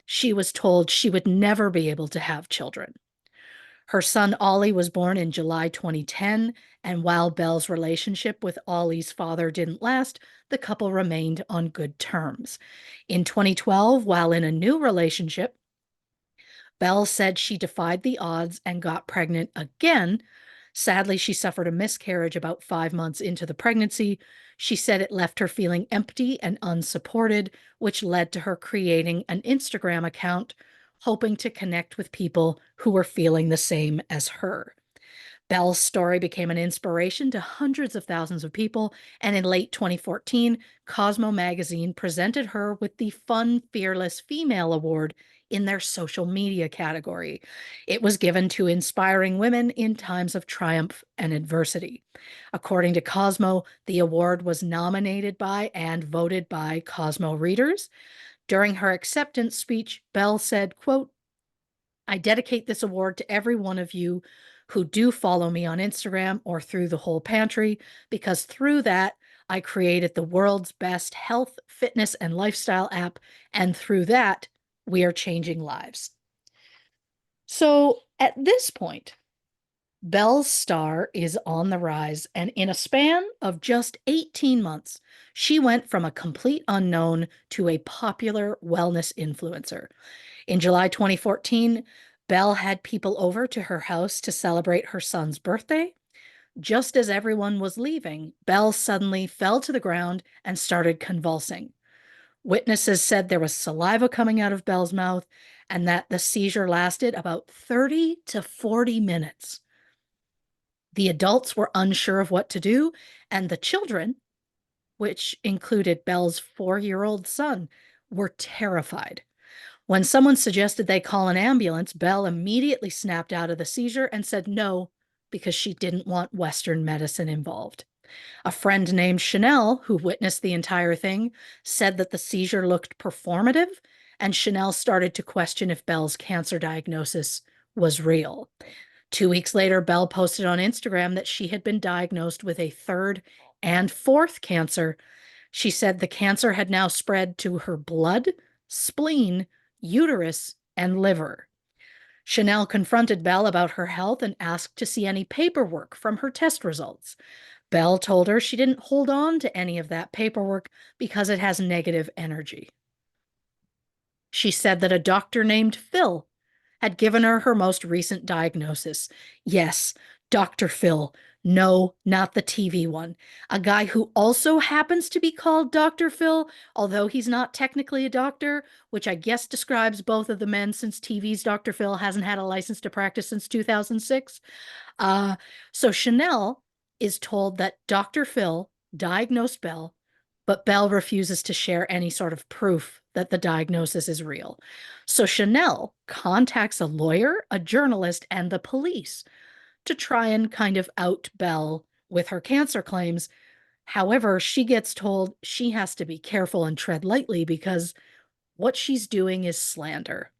she was told she would never be able to have children. Her son Ollie was born in July 2010, and while Belle's relationship with Ollie's father didn't last, the couple remained on good terms. In 2012, while in a new relationship, Belle said she defied the odds and got pregnant again. Sadly, she suffered a miscarriage about 5 months into the pregnancy. She said it left her feeling empty and unsupported, which led to her creating an Instagram account, hoping to connect with people who were feeling the same as her. Belle's story became an inspiration to hundreds of thousands of people, and in late 2014, Cosmo magazine presented her with the Fun Fearless Female Award in their social media category. It was given to inspiring women in times of triumph and adversity. According to Cosmo, the award was nominated by and voted by Cosmo readers. During her acceptance speech, Belle said, quote, I dedicate this award to every one of you who do follow me on Instagram or through the whole pantry, because through that, I created the world's best health, fitness, and lifestyle app. And through that, we are changing lives. So at this point, Belle's star is on the rise, and in a span of just 18 months, she went from a complete unknown to a popular wellness influencer. In July 2014, Belle had people over to her house to celebrate her son's birthday. Just as everyone was leaving, Belle suddenly fell to the ground and started convulsing. Witnesses said there was saliva coming out of Belle's mouth and that the seizure lasted about 30 to 40 minutes. The adults were unsure of what to do, and the children, which included Belle's 4-year-old son, were terrified. When someone suggested they call an ambulance, Belle immediately snapped out of the seizure and said no, because she didn't want Western medicine involved. A friend named Chanel, who witnessed the entire thing, said that the seizure looked performative, and Chanel started to question if Belle's cancer diagnosis was real. 2 weeks later, Belle posted on Instagram that she had been diagnosed with a third and fourth cancer. She said the cancer had now spread to her blood, spleen, uterus, and liver. Chanel confronted Belle about her health and asked to see any paperwork from her test results. Belle told her she didn't hold on to any of that paperwork because it has negative energy. She said that a doctor named Phil had given her her most recent diagnosis. Yes, Dr. Phil. No, not the TV one. A guy who also happens to be called Dr. Phil, although he's not technically a doctor, which I guess describes both of the men since TV's Dr. Phil hasn't had a license to practice since 2006. So Chanel is told that Dr. Phil diagnosed Belle, but Belle refuses to share any sort of proof that the diagnosis is real. So Chanel contacts a lawyer, a journalist, and the police to try and kind of out Belle with her cancer claims. However, she gets told she has to be careful and tread lightly because what she's doing is slander.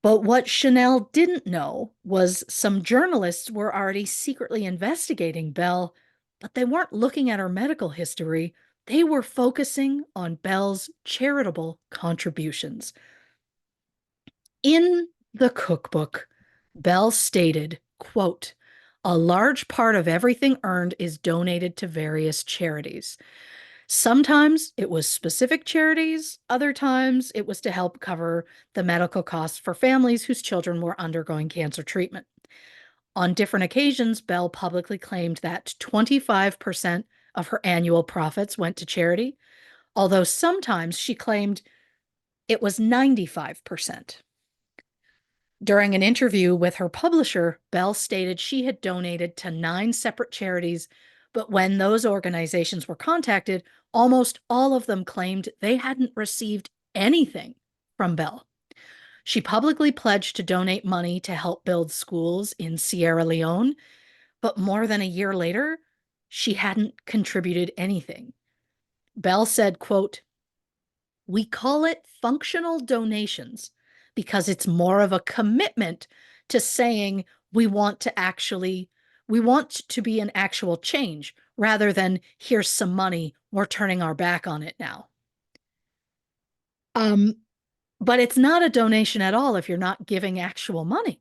But what Chanel didn't know was some journalists were already secretly investigating Belle, but they weren't looking at her medical history. They were focusing on Belle's charitable contributions. In the cookbook, Belle stated, quote, a large part of everything earned is donated to various charities. Sometimes it was specific charities, other times it was to help cover the medical costs for families whose children were undergoing cancer treatment. On different occasions, Belle publicly claimed that 25% of her annual profits went to charity, although sometimes she claimed it was 95%. During an interview with her publisher, Belle stated she had donated to 9 separate charities, but when those organizations were contacted, almost all of them claimed they hadn't received anything from Belle. She publicly pledged to donate money to help build schools in Sierra Leone, but more than a year later, she hadn't contributed anything. Belle said, quote, we call it functional donations because it's more of a commitment to saying we want to actually We want to be an actual change rather than here's some money, we're turning our back on it now. Um, but it's not a donation at all if you're not giving actual money.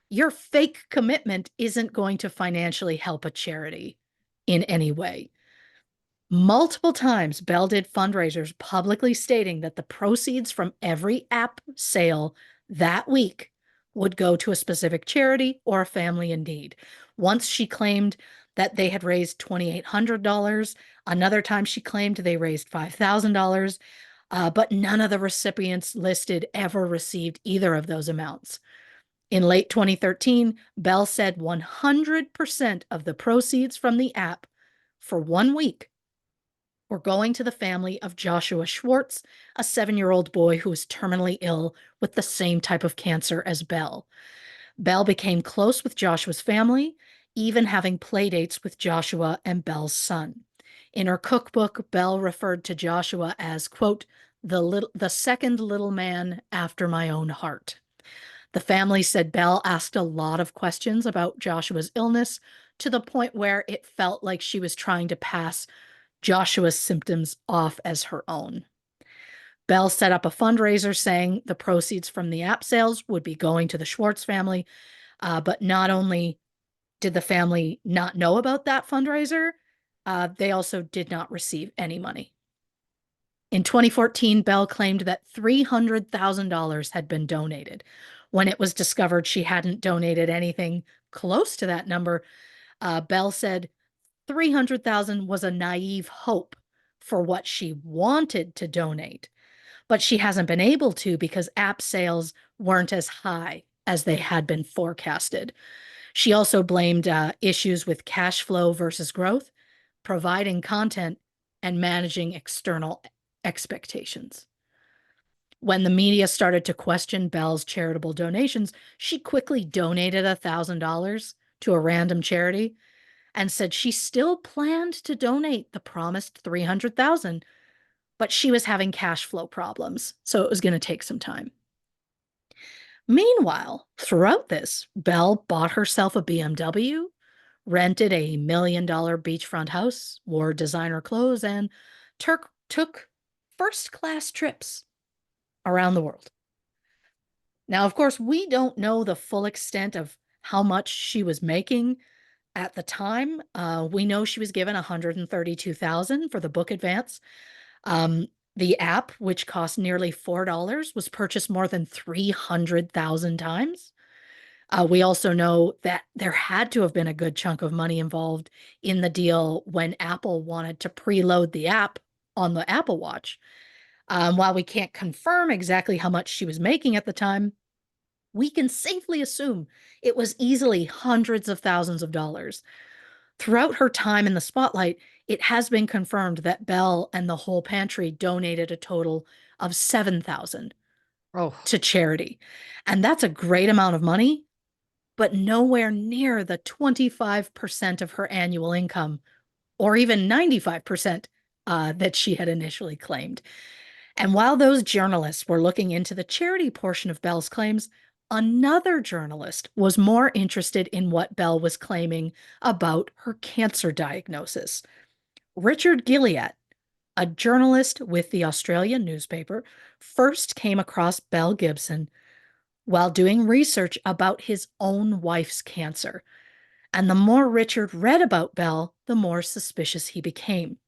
Your fake commitment isn't going to financially help a charity in any way. Multiple times, Belle did fundraisers publicly stating that the proceeds from every app sale that week would go to a specific charity or a family in need. Once she claimed that they had raised $2,800. Another time she claimed they raised $5,000, but none of the recipients listed ever received either of those amounts. In late 2013, Belle said 100% of the proceeds from the app for 1 week were going to the family of Joshua Schwartz, a 7-year-old boy who was terminally ill with the same type of cancer as Belle. Belle became close with Joshua's family, even having playdates with Joshua and Belle's son. In her cookbook, Belle referred to Joshua as, quote, the second little man after my own heart. The family said Belle asked a lot of questions about Joshua's illness to the point where it felt like she was trying to pass Joshua's symptoms off as her own. Belle set up a fundraiser saying the proceeds from the app sales would be going to the Schwartz family. But not only did the family not know about that fundraiser, they also did not receive any money. In 2014, Belle claimed that $300,000 had been donated. When it was discovered she hadn't donated anything close to that number, Belle said 300,000 was a naive hope for what she wanted to donate, but she hasn't been able to because app sales weren't as high as they had been forecasted. She also blamed issues with cash flow versus growth, providing content, and managing external expectations. When the media started to question Belle's charitable donations, she quickly donated $1,000 to a random charity and said she still planned to donate the promised 300,000, but she was having cash flow problems, so it was going to take some time. Meanwhile, throughout this, Belle bought herself a BMW, rented a $1 million beachfront house, wore designer clothes, and took first-class trips around the world. Now, of course, we don't know the full extent of how much she was making at the time. We know she was given $132,000 for the book advance. The app, which cost nearly $4, was purchased more than 300,000 times. We also know that there had to have been a good chunk of money involved in the deal when Apple wanted to preload the app on the Apple Watch. While we can't confirm exactly how much she was making at the time, we can safely assume it was easily hundreds of thousands of dollars. Throughout her time in the spotlight, it has been confirmed that Belle and the whole pantry donated a total of $7,000 Oh, to charity. And that's a great amount of money, but nowhere near the 25% of her annual income, or even 95% that she had initially claimed. And while those journalists were looking into the charity portion of Belle's claims, another journalist was more interested in what Belle was claiming about her cancer diagnosis. Richard Gilliatt, a journalist with the Australian newspaper, first came across Belle Gibson while doing research about his own wife's cancer. And the more Richard read about Belle, the more suspicious he became.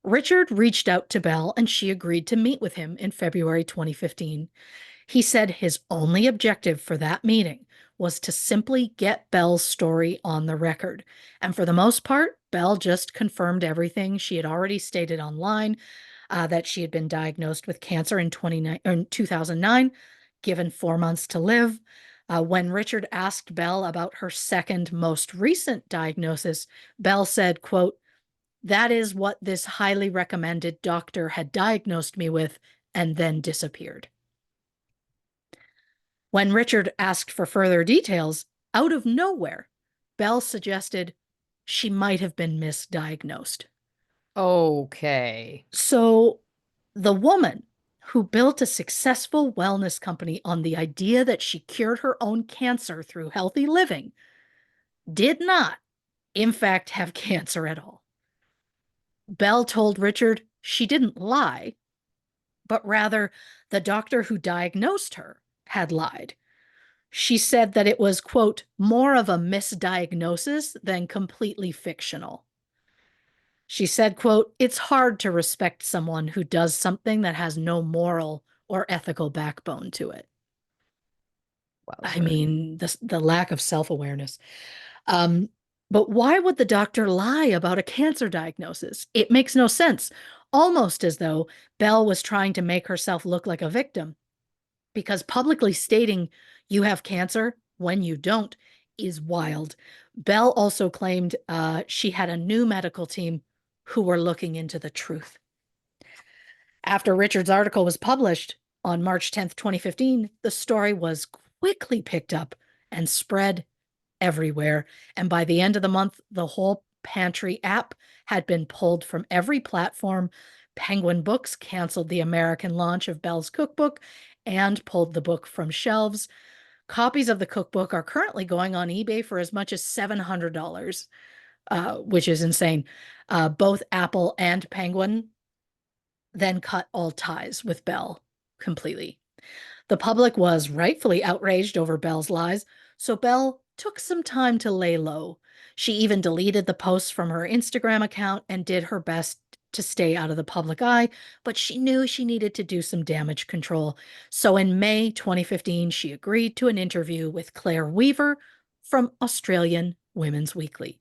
Richard reached out to Belle and she agreed to meet with him in February 2015. He said his only objective for that meeting was to simply get Belle's story on the record. And for the most part, Belle just confirmed everything she had already stated online, that she had been diagnosed with cancer in 2009, given 4 months to live. When Richard asked Belle about her second most recent diagnosis, Belle said, quote, "That is what this highly recommended doctor had diagnosed me with and then disappeared." When Richard asked for further details, out of nowhere, Belle suggested she might have been misdiagnosed. okay. So the woman who built a successful wellness company on the idea that she cured her own cancer through healthy living did not, in fact, have cancer at all. Belle told Richard she didn't lie, but rather the doctor who diagnosed her had lied. She said that it was, quote, more of a misdiagnosis than completely fictional. She said, quote, it's hard to respect someone who does something that has no moral or ethical backbone to it. I Wowzer. mean, the lack of self-awareness. Um, but why would the doctor lie about a cancer diagnosis? It makes no sense. Almost as though Belle was trying to make herself look like a victim, because publicly stating you have cancer when you don't is wild. Belle also claimed she had a new medical team who were looking into the truth. After Richard's article was published on March 10th, 2015, the story was quickly picked up and spread everywhere. And by the end of the month, the whole Pantry app had been pulled from every platform. Penguin Books canceled the American launch of Belle's cookbook and pulled the book from shelves. Copies of the cookbook are currently going on eBay for as much as $700, which is insane. Both Apple and Penguin then cut all ties with Belle completely. The public was rightfully outraged over Belle's lies, so Belle took some time to lay low. She even deleted the posts from her Instagram account and did her best to stay out of the public eye, but she knew she needed to do some damage control. So in May 2015, she agreed to an interview with Claire Weaver from Australian Women's Weekly.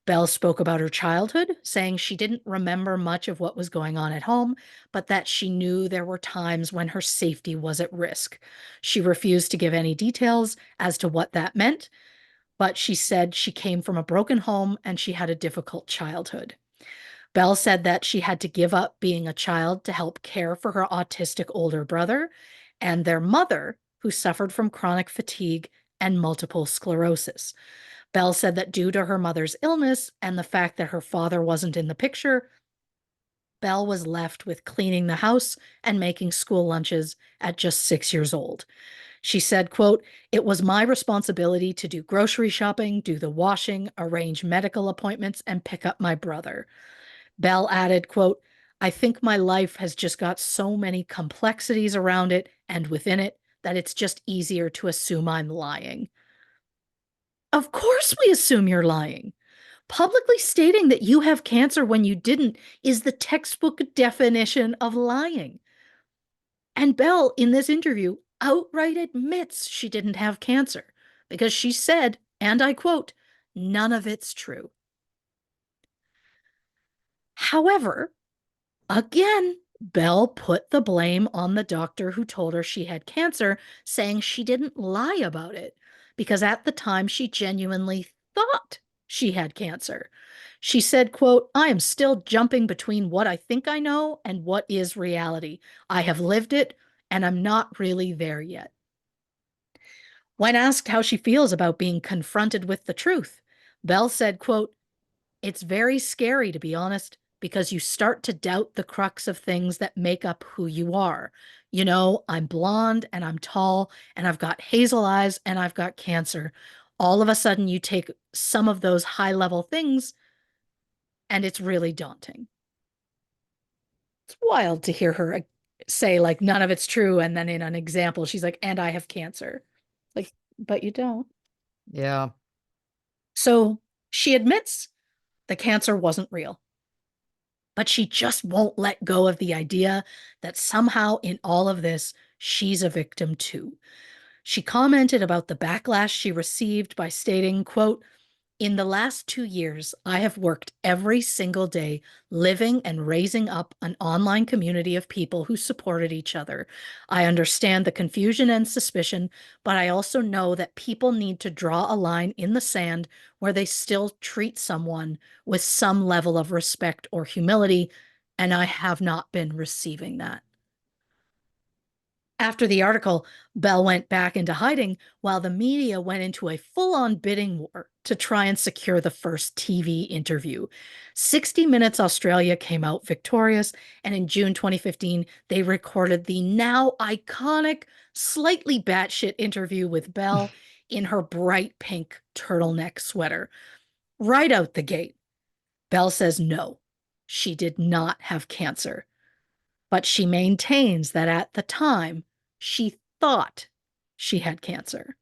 Belle spoke about her childhood, saying she didn't remember much of what was going on at home, but that she knew there were times when her safety was at risk. She refused to give any details as to what that meant, but she said she came from a broken home and she had a difficult childhood. Belle said that she had to give up being a child to help care for her autistic older brother and their mother, who suffered from chronic fatigue and multiple sclerosis. Belle said that due to her mother's illness and the fact that her father wasn't in the picture, Belle was left with cleaning the house and making school lunches at just 6 years old. She said, quote, it was my responsibility to do grocery shopping, do the washing, arrange medical appointments, and pick up my brother. Belle added, quote, I think my life has just got so many complexities around it and within it that it's just easier to assume I'm lying. Of course we assume you're lying. Publicly stating that you have cancer when you didn't is the textbook definition of lying. And Belle, in this interview, outright admits she didn't have cancer because she said, and I quote, none of it's true. However, again, Belle put the blame on the doctor who told her she had cancer, saying she didn't lie about it because at the time she genuinely thought she had cancer. She said, quote, I am still jumping between what I think I know and what is reality. I have lived it and I'm not really there yet. When asked how she feels about being confronted with the truth, Belle said, quote, it's very scary, to be honest, because you start to doubt the crux of things that make up who you are. You know, I'm blonde and I'm tall and I've got hazel eyes and I've got cancer. All of a sudden, you take some of those high level things and it's really daunting. It's wild to hear her say, like, none of it's true. And then in an example, she's like, and I have cancer. Like, but you don't. Yeah. So she admits the cancer wasn't real. But she just won't let go of the idea that somehow in all of this, she's a victim too. She commented about the backlash she received by stating, quote, in the last 2 years, I have worked every single day living and raising up an online community of people who supported each other. I understand the confusion and suspicion, but I also know that people need to draw a line in the sand where they still treat someone with some level of respect or humility, and I have not been receiving that. After the article, Belle went back into hiding while the media went into a full on bidding war to try and secure the first TV interview. 60 Minutes Australia came out victorious, and in June 2015, they recorded the now iconic, slightly batshit interview with Belle in her bright pink turtleneck sweater. Right out the gate, Belle says no, she did not have cancer, but she maintains that at the time, she thought she had cancer.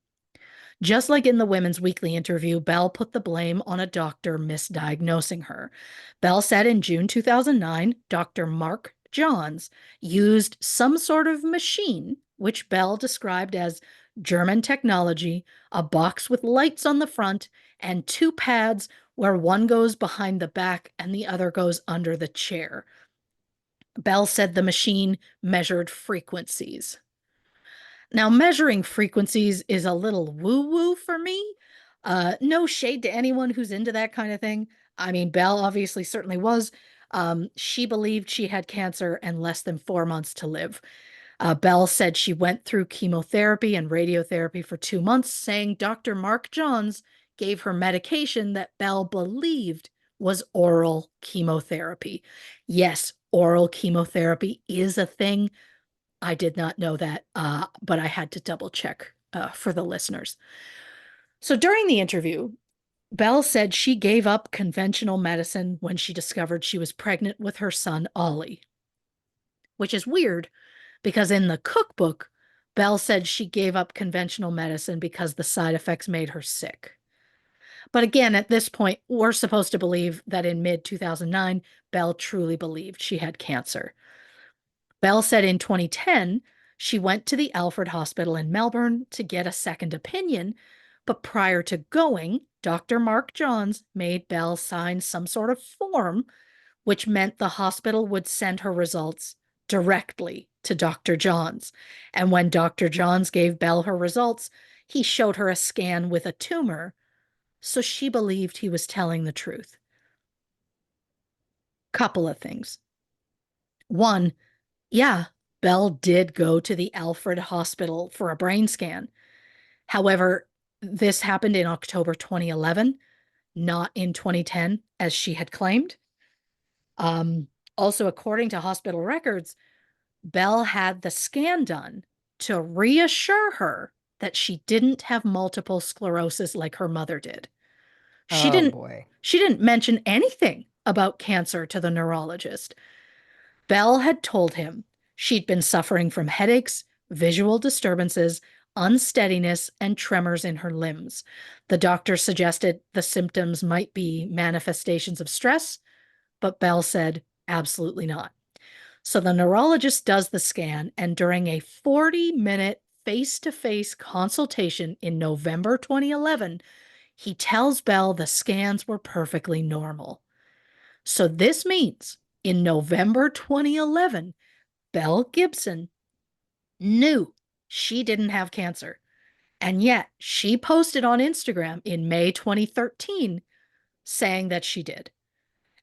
Just like in the Women's Weekly interview, Belle put the blame on a doctor misdiagnosing her. Belle said in June 2009, Dr. Mark Johns used some sort of machine, which Belle described as German technology, a box with lights on the front, and two pads where one goes behind the back and the other goes under the chair. Belle said the machine measured frequencies. Now, measuring frequencies is a little woo-woo for me. No shade to anyone who's into that kind of thing. I mean, Belle obviously certainly was. She believed she had cancer and less than 4 months to live. Belle said she went through chemotherapy and radiotherapy for 2 months, saying Dr. Mark Johns gave her medication that Belle believed was oral chemotherapy. Yes, oral chemotherapy is a thing. I did not know that, but I had to double check for the listeners. So during the interview, Belle said she gave up conventional medicine when she discovered she was pregnant with her son, Ollie, which is weird because in the cookbook, Belle said she gave up conventional medicine because the side effects made her sick. But again, at this point, we're supposed to believe that in mid 2009, Belle truly believed she had cancer. Belle said in 2010, she went to the Alfred Hospital in Melbourne to get a second opinion, but prior to going, Dr. Mark Johns made Belle sign some sort of form, which meant the hospital would send her results directly to Dr. Johns. And when Dr. Johns gave Belle her results, he showed her a scan with a tumor, so she believed he was telling the truth. Couple of things. One, yeah, Belle did go to the Alfred Hospital for a brain scan. However, this happened in October 2011, not in 2010, as she had claimed. Also, according to hospital records, Belle had the scan done to reassure her that she didn't have multiple sclerosis like her mother did. She Oh didn't boy. she didn't mention anything about cancer to the neurologist. Belle had told him she'd been suffering from headaches, visual disturbances, unsteadiness, and tremors in her limbs. The doctor suggested the symptoms might be manifestations of stress, but Belle said absolutely not. So the neurologist does the scan, and during a 40-minute face-to-face consultation in November 2011, he tells Belle the scans were perfectly normal. So this means in November 2011, Belle Gibson knew she didn't have cancer. And yet she posted on Instagram in May 2013 saying that she did.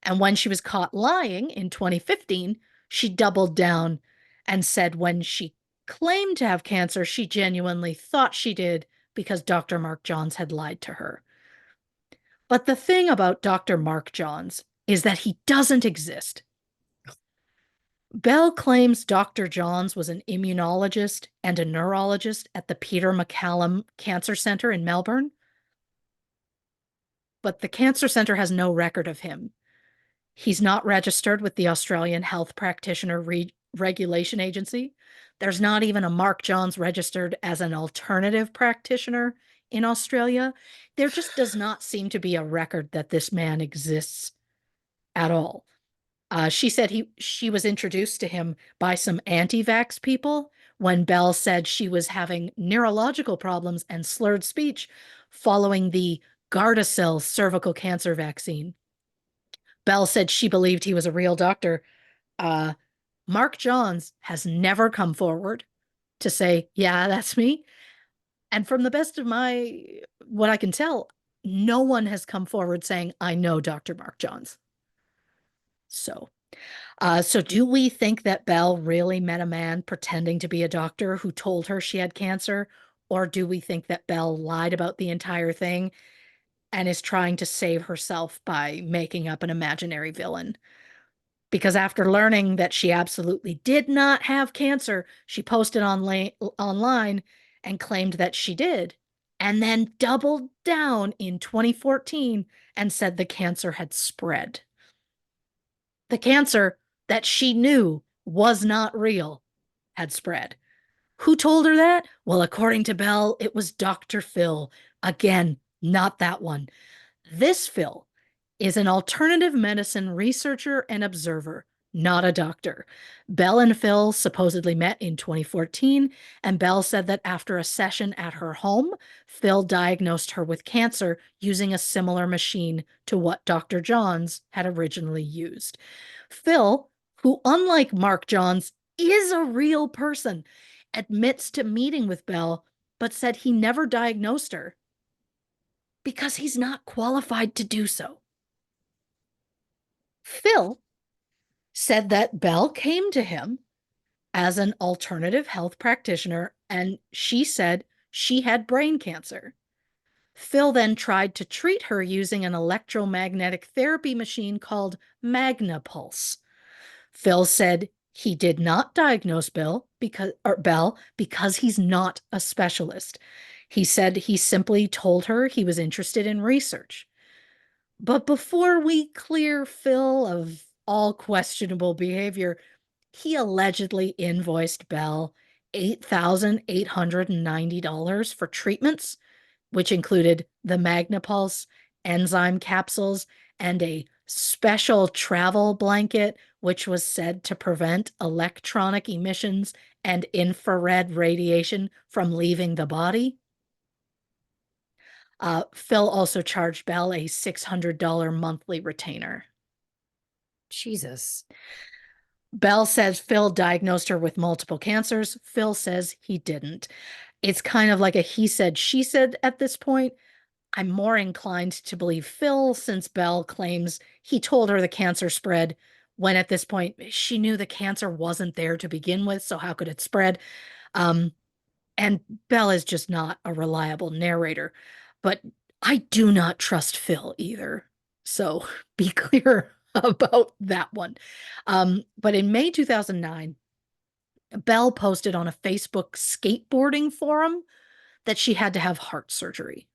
And when she was caught lying in 2015, she doubled down and said when she claimed to have cancer, she genuinely thought she did because Dr. Mark Johns had lied to her. But the thing about Dr. Mark Johns is that he doesn't exist. Belle claims Dr. Johns was an immunologist and a neurologist at the Peter MacCallum Cancer Centre in Melbourne, but the cancer centre has no record of him. He's not registered with the Australian Health Practitioner Regulation Agency. There's not even a Mark Johns registered as an alternative practitioner in Australia. There just does not seem to be a record that this man exists at all. She said she was introduced to him by some anti-vax people when Belle said she was having neurological problems and slurred speech following the Gardasil cervical cancer vaccine. Belle said she believed he was a real doctor. Mark Johns has never come forward to say, yeah, that's me. And from the best of what I can tell, no one has come forward saying, I know Dr. Mark Johns. So do we think that Belle really met a man pretending to be a doctor who told her she had cancer? Or do we think that Belle lied about the entire thing and is trying to save herself by making up an imaginary villain? Because after learning that she absolutely did not have cancer, she posted online and claimed that she did. and then doubled down in 2014 and said the cancer had spread. The cancer that she knew was not real had spread. Who told her that? Well, according to Belle, it was Dr. Phil. Again, not that one. This Phil is an alternative medicine researcher and observer, not a doctor. Belle and Phil supposedly met in 2014, and Belle said that after a session at her home, Phil diagnosed her with cancer using a similar machine to what Dr. Johns had originally used. Phil, who, unlike Mark Johns, is a real person, admits to meeting with Belle, but said he never diagnosed her because he's not qualified to do so. Phil said that Belle came to him as an alternative health practitioner, and she said she had brain cancer. Phil then tried to treat her using an electromagnetic therapy machine called MagnaPulse. Phil said he did not diagnose Belle because he's not a specialist. He said he simply told her he was interested in research. But before we clear Phil of all questionable behavior, he allegedly invoiced Belle $8,890 for treatments, which included the MagnaPulse, enzyme capsules, and a special travel blanket, which was said to prevent electronic emissions and infrared radiation from leaving the body. Phil also charged Belle a $600 monthly retainer. Jesus. Belle says Phil diagnosed her with multiple cancers. Phil says he didn't. It's kind of like a he said, she said at this point. I'm more inclined to believe Phil since Belle claims he told her the cancer spread when at this point she knew the cancer wasn't there to begin with, so how could it spread? Um, and Belle is just not a reliable narrator. But I do not trust Phil either. So be clear about that one. But in May 2009, Belle posted on a Facebook skateboarding forum that she had to have heart surgery.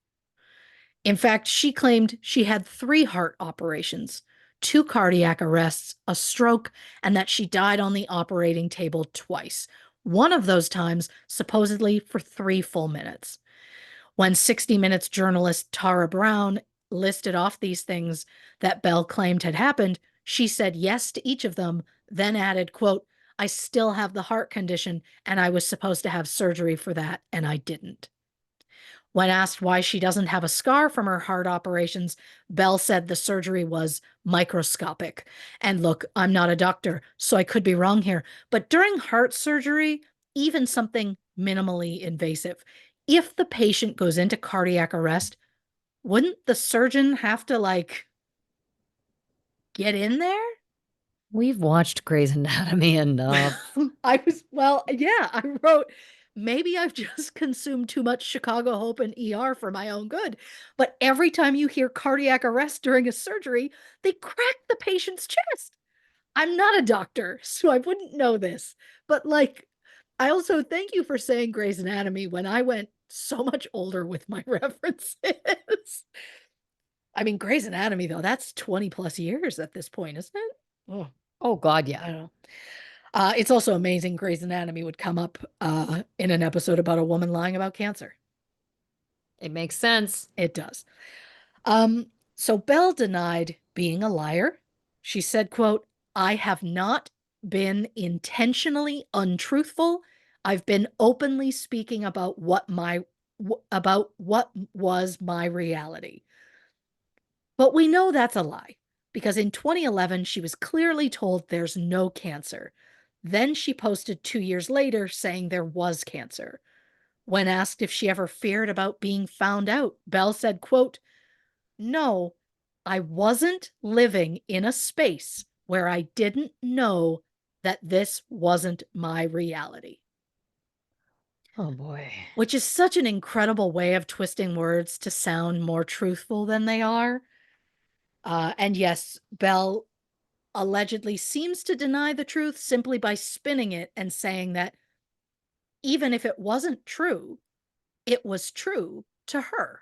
In fact, she claimed she had 3 heart operations, 2 cardiac arrests, a stroke, and that she died on the operating table twice. One of those times, supposedly for 3 full minutes. When 60 Minutes journalist Tara Brown listed off these things that Belle claimed had happened, she said yes to each of them, then added, quote, I still have the heart condition, and I was supposed to have surgery for that, and I didn't. When asked why she doesn't have a scar from her heart operations, Belle said the surgery was microscopic. And look, I'm not a doctor, so I could be wrong here, but during heart surgery, even something minimally invasive, if the patient goes into cardiac arrest, wouldn't the surgeon have to get in there? We've watched Grey's Anatomy enough. I wrote, maybe I've just consumed too much Chicago Hope and ER for my own good. But every time you hear cardiac arrest during a surgery, they crack the patient's chest. I'm not a doctor, so I wouldn't know this. But I also thank you for saying Grey's Anatomy when I went so much older with my references. I mean, Grey's Anatomy, though, that's 20 plus years at this point, isn't it? Oh, Oh, God, I yeah. don't know. It's also amazing Grey's Anatomy would come up in an episode about a woman lying about cancer. It makes sense. It does. So Belle denied being a liar. She said, quote, I have not been intentionally untruthful. I've been openly speaking about what was my reality. But we know that's a lie because in 2011, she was clearly told there's no cancer. Then she posted 2 years later saying there was cancer. When asked if she ever feared about being found out, Belle said, quote, no, I wasn't living in a space where I didn't know that this wasn't my reality. Oh, boy. Which is such an incredible way of twisting words to sound more truthful than they are. And yes, Belle allegedly seems to deny the truth simply by spinning it and saying that even if it wasn't true, it was true to her.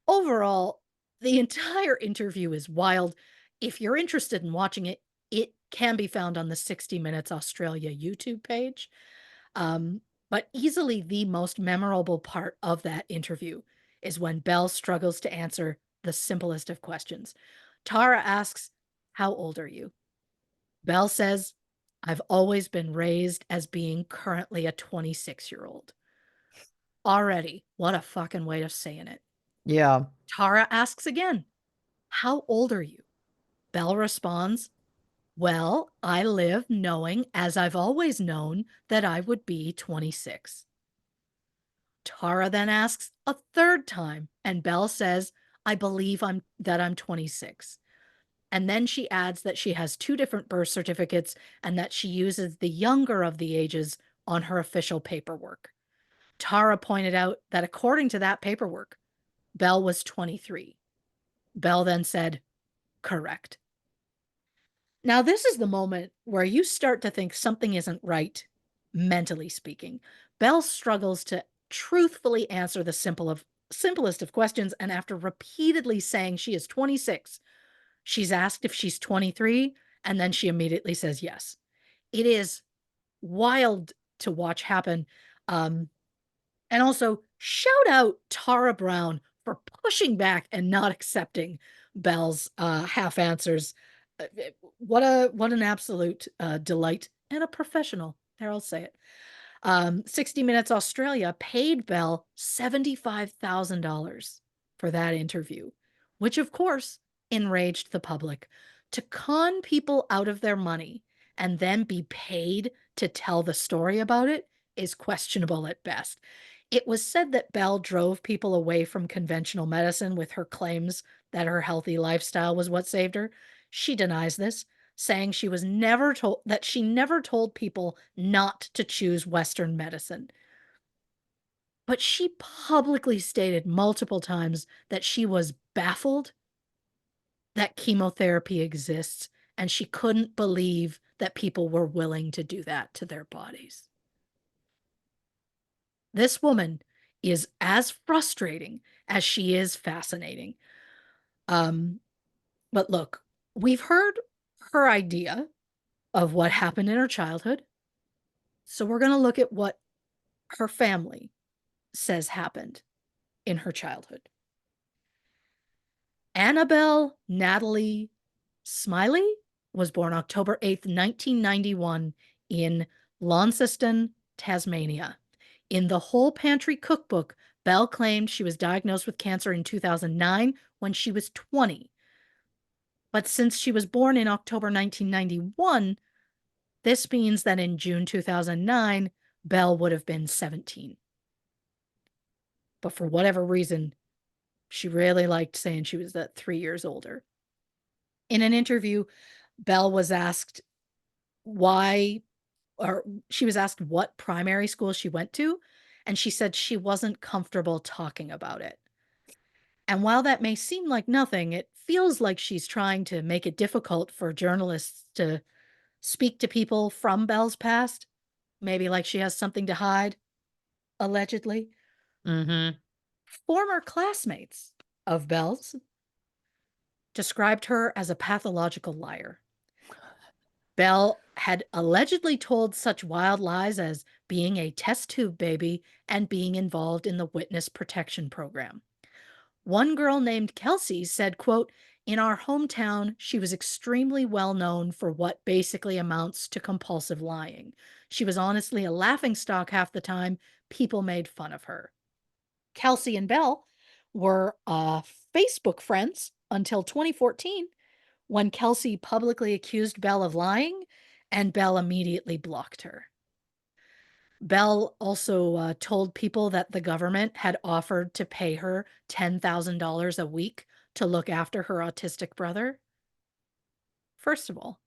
Overall, the entire interview is wild. If you're interested in watching it, it can be found on the 60 Minutes Australia YouTube page. Um, but easily the most memorable part of that interview is when Belle struggles to answer the simplest of questions. Tara asks, "How old are you?" Belle says, "I've always been raised as being currently a 26-year-old." Already, what a fucking way of saying it. Yeah. Tara asks again, "How old are you?" Belle responds, "Well, I live knowing, as I've always known, that I would be 26." Tara then asks a third time, and Belle says, "I believe I'm 26." And then she adds that she has two different birth certificates and that she uses the younger of the ages on her official paperwork. Tara pointed out that according to that paperwork, Belle was 23. Belle then said, "Correct." Now, this is the moment where you start to think something isn't right, mentally speaking. Belle struggles to truthfully answer the simplest of questions, and after repeatedly saying she is 26, she's asked if she's 23, and then she immediately says yes. It is wild to watch happen. Um, and also, shout out Tara Brown for pushing back and not accepting Belle's half answers. What an absolute delight and a professional. There, I'll say it. 60 Minutes Australia paid Belle $75,000 for that interview, which of course enraged the public. To con people out of their money and then be paid to tell the story about it is questionable at best. It was said that Belle drove people away from conventional medicine with her claims that her healthy lifestyle was what saved her. She denies this, saying she never told people not to choose Western medicine. But she publicly stated multiple times that she was baffled that chemotherapy exists and she couldn't believe that people were willing to do that to their bodies. This woman is as frustrating as she is fascinating. Um, but look, we've heard her idea of what happened in her childhood. So we're going to look at what her family says happened in her childhood. Annabelle Natalie Smiley was born October 8th, 1991 in Launceston, Tasmania. In the Whole Pantry Cookbook, Belle claimed she was diagnosed with cancer in 2009 when she was 20. But since she was born in October 1991, this means that in June 2009, Belle would have been 17. But for whatever reason, she really liked saying she was that 3 years older. In an interview, Belle was asked why, or she was asked what primary school she went to, and she said she wasn't comfortable talking about it. And while that may seem like nothing, it feels like she's trying to make it difficult for journalists to speak to people from Belle's past. Maybe like she has something to hide, allegedly. Mm-hmm. Former classmates of Belle's described her as a pathological liar. Belle had allegedly told such wild lies as being a test tube baby and being involved in the witness protection program. One girl named Kelsey said, quote, "In our hometown, she was extremely well known for what basically amounts to compulsive lying. She was honestly a laughingstock half the time. People made fun of her." Kelsey and Belle were Facebook friends until 2014 when Kelsey publicly accused Belle of lying and Belle immediately blocked her. Belle also told people that the government had offered to pay her $10,000 a week to look after her autistic brother. First of all,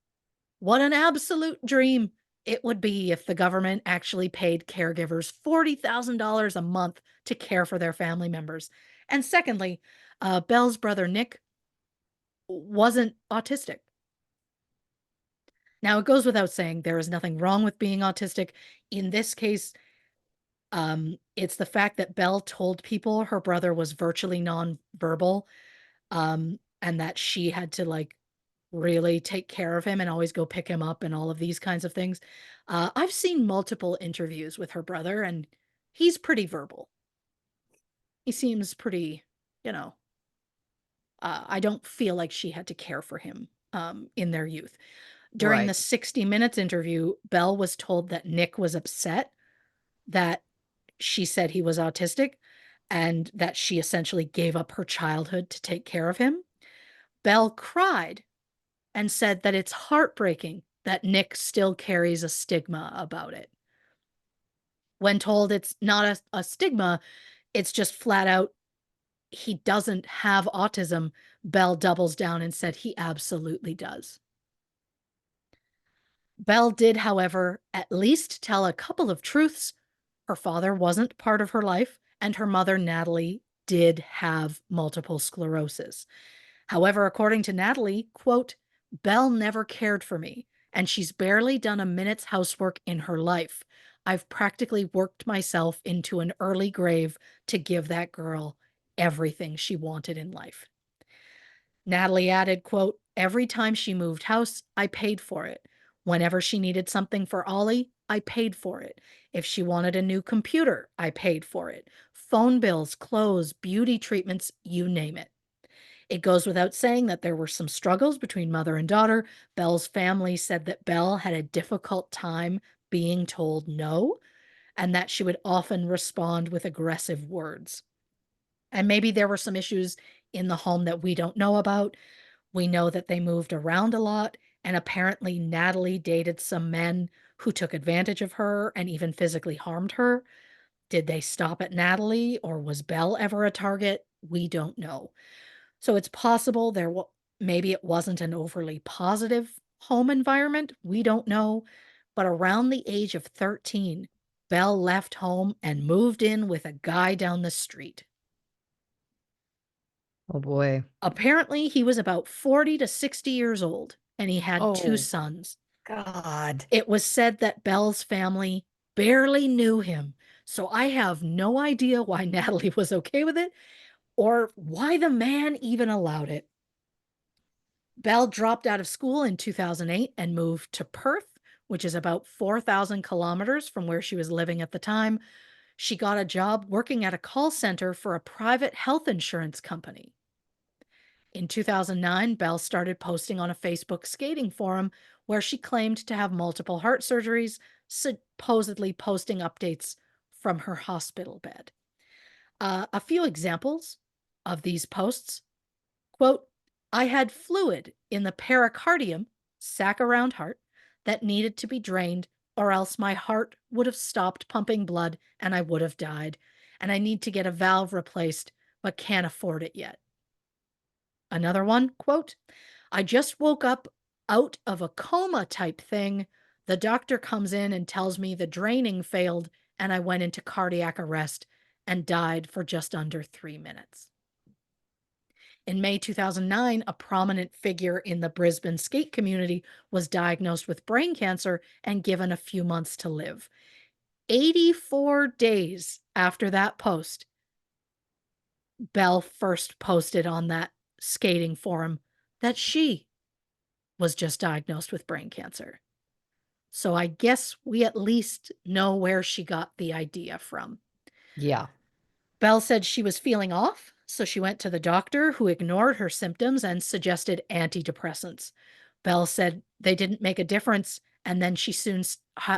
what an absolute dream it would be if the government actually paid caregivers $40,000 a month to care for their family members. And secondly, Belle's brother Nick wasn't autistic. Now, it goes without saying there is nothing wrong with being autistic. In this case, It's the fact that Belle told people her brother was virtually nonverbal, and that she had to, like, really take care of him and always go pick him up and all of these kinds of things. I've seen multiple interviews with her brother, and he's pretty verbal. He seems pretty, you know, I don't feel like she had to care for him, in their youth. During the Right. 60 Minutes interview, Belle was told that Nick was upset that she said he was autistic and that she essentially gave up her childhood to take care of him. Belle cried and said that it's heartbreaking that Nick still carries a stigma about it. When told it's not a stigma, it's just flat out, he doesn't have autism. Belle doubles down and said he absolutely does. Belle did, however, at least tell a couple of truths. Her father wasn't part of her life, and her mother, Natalie, did have multiple sclerosis. However, according to Natalie, quote, Belle never cared for me, and she's barely done a minute's housework in her life. I've practically worked myself into an early grave to give that girl everything she wanted in life. Natalie added, quote, every time she moved house, I paid for it. Whenever she needed something for Ollie, I paid for it. If she wanted a new computer, I paid for it. Phone bills, clothes, beauty treatments, you name it. It goes without saying that there were some struggles between mother and daughter. Belle's family said that Belle had a difficult time being told no, and that she would often respond with aggressive words. And maybe there were some issues in the home that we don't know about. We know that they moved around a lot, and apparently Natalie dated some men who took advantage of her and even physically harmed her. Did they stop at Natalie, or was Belle ever a target? We don't know. So it's possible maybe it wasn't an overly positive home environment. We don't know. But around the age of 13, Belle left home and moved in with a guy down the street. Oh boy. Apparently, he was about 40 to 60 years old, and he had two Oh sons. God. It was said that Belle's family barely knew him. So I have no idea why Natalie was okay with it or why the man even allowed it. Belle dropped out of school in 2008 and moved to Perth, which is about 4,000 kilometers from where she was living at the time. She got a job working at a call center for a private health insurance company. In 2009, Belle started posting on a Facebook skating forum where she claimed to have multiple heart surgeries, supposedly posting updates from her hospital bed. A few examples of these posts. Quote, I had fluid in the pericardium, sac around heart, that needed to be drained, or else my heart would have stopped pumping blood and I would have died. And I need to get a valve replaced, but can't afford it yet. Another one, quote, I just woke up out of a coma type thing. The doctor comes in and tells me the draining failed and I went into cardiac arrest and died for just under 3 minutes. In May 2009, a prominent figure in the Brisbane skate community was diagnosed with brain cancer and given a few months to live. 84 days after that post, Belle first posted on that skating forum that she was just diagnosed with brain cancer. So I guess we at least know where she got the idea from. Yeah. Belle said she was feeling off, so she went to the doctor, who ignored her symptoms and suggested antidepressants. Belle said they didn't make a difference, and then she soon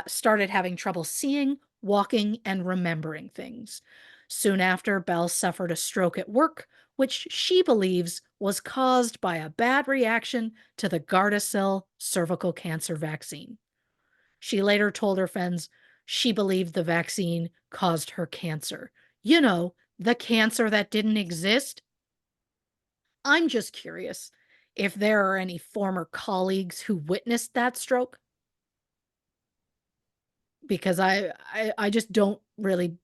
started having trouble seeing, walking, and remembering things. Soon after, Belle suffered a stroke at work, which she believes was caused by a bad reaction to the Gardasil cervical cancer vaccine. She later told her friends she believed the vaccine caused her cancer. You know, the cancer that didn't exist. I'm just curious if there are any former colleagues who witnessed that stroke, because I just don't really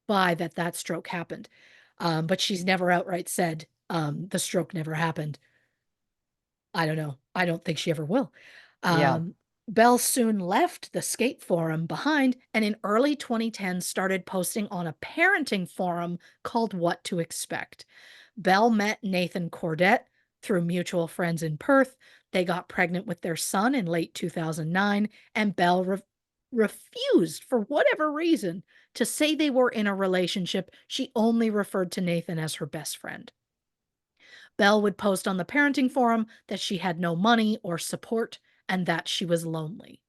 buy that that stroke happened. But she's never outright said the stroke never happened. I don't know. I don't think she ever will. Yeah. Um, Belle soon left the skate forum behind and in early 2010 started posting on a parenting forum called What to Expect. Belle met Nathan Cordet through mutual friends in Perth. They got pregnant with their son in late 2009, and Belle refused, for whatever reason, to say they were in a relationship. She only referred to Nathan as her best friend. Belle would post on the parenting forum that she had no money or support and that she was lonely.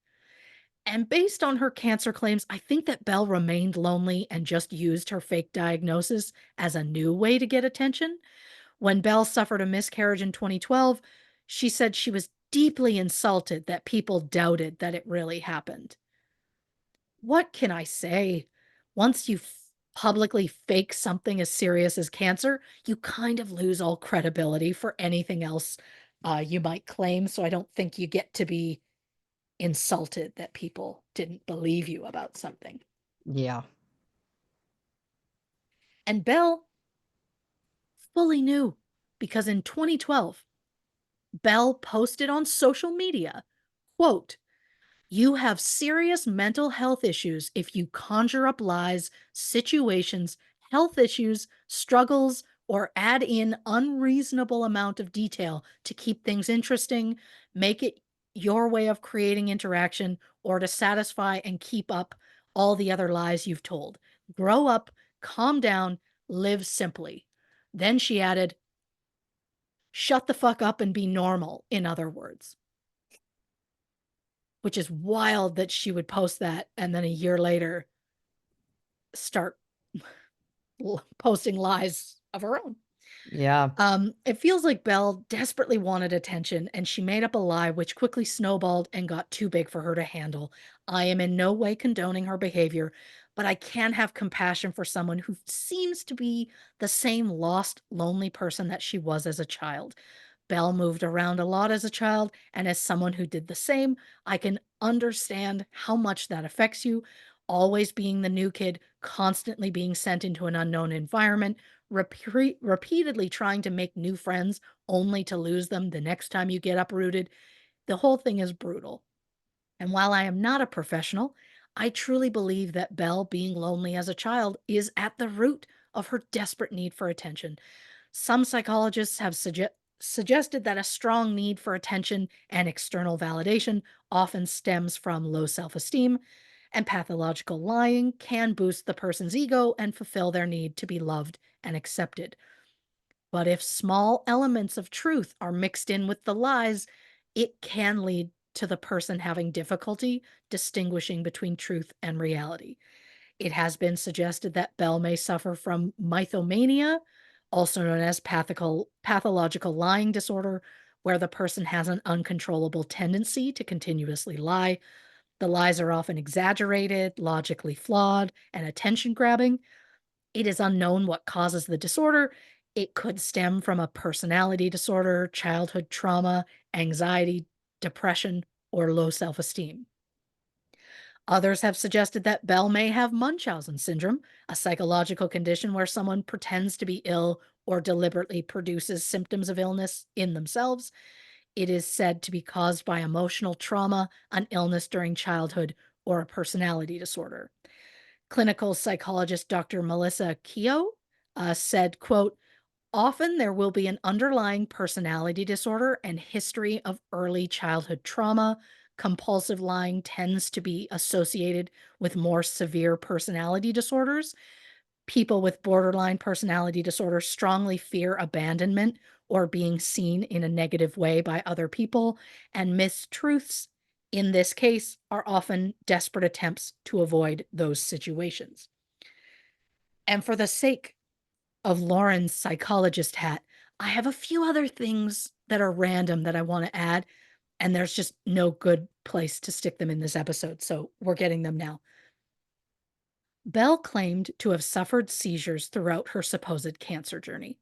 And based on her cancer claims, I think that Belle remained lonely and just used her fake diagnosis as a new way to get attention. When Belle suffered a miscarriage in 2012, she said she was deeply insulted that people doubted that it really happened. What can I say? Once you publicly fake something as serious as cancer, you kind of lose all credibility for anything else you might claim. So I don't think you get to be insulted that people didn't believe you about something. Yeah. And Belle fully knew because in 2012, Belle posted on social media, quote, "You have serious mental health issues if you conjure up lies, situations, health issues, struggles, or add in unreasonable amount of detail to keep things interesting, make it your way of creating interaction, or to satisfy and keep up all the other lies you've told. Grow up, calm down, live simply." Then she added, "Shut the fuck up and be normal, in other words." Which is wild that she would post that and then a year later start posting lies of her own. Yeah. It feels like Belle desperately wanted attention and she made up a lie which quickly snowballed and got too big for her to handle. I am in no way condoning her behavior, but I can have compassion for someone who seems to be the same lost, lonely person that she was as a child. Belle moved around a lot as a child, and as someone who did the same, I can understand how much that affects you. Always being the new kid, constantly being sent into an unknown environment, repeatedly trying to make new friends only to lose them the next time you get uprooted. The whole thing is brutal. And while I am not a professional, I truly believe that Belle being lonely as a child is at the root of her desperate need for attention. Some psychologists have suggested that a strong need for attention and external validation often stems from low self esteem, and pathological lying can boost the person's ego and fulfill their need to be loved and accepted. But if small elements of truth are mixed in with the lies, it can lead to the person having difficulty distinguishing between truth and reality. It has been suggested that Belle may suffer from mythomania, also known as pathological lying disorder, where the person has an uncontrollable tendency to continuously lie. The lies are often exaggerated, logically flawed, and attention grabbing. It is unknown what causes the disorder. It could stem from a personality disorder, childhood trauma, anxiety, depression, or low self esteem. Others have suggested that Belle may have Munchausen syndrome, a psychological condition where someone pretends to be ill or deliberately produces symptoms of illness in themselves. It is said to be caused by emotional trauma, an illness during childhood, or a personality disorder. Clinical psychologist Dr. Melissa Keogh said, quote, "Often there will be an underlying personality disorder and history of early childhood trauma. Compulsive lying tends to be associated with more severe personality disorders. People with borderline personality disorder strongly fear abandonment or being seen in a negative way by other people, and mistruths in this case are often desperate attempts to avoid those situations." And for the sake of Lauren's psychologist hat, I have a few other things that are random that I want to add, and there's just no good place to stick them in this episode, so we're getting them now. Belle claimed to have suffered seizures throughout her supposed cancer journey.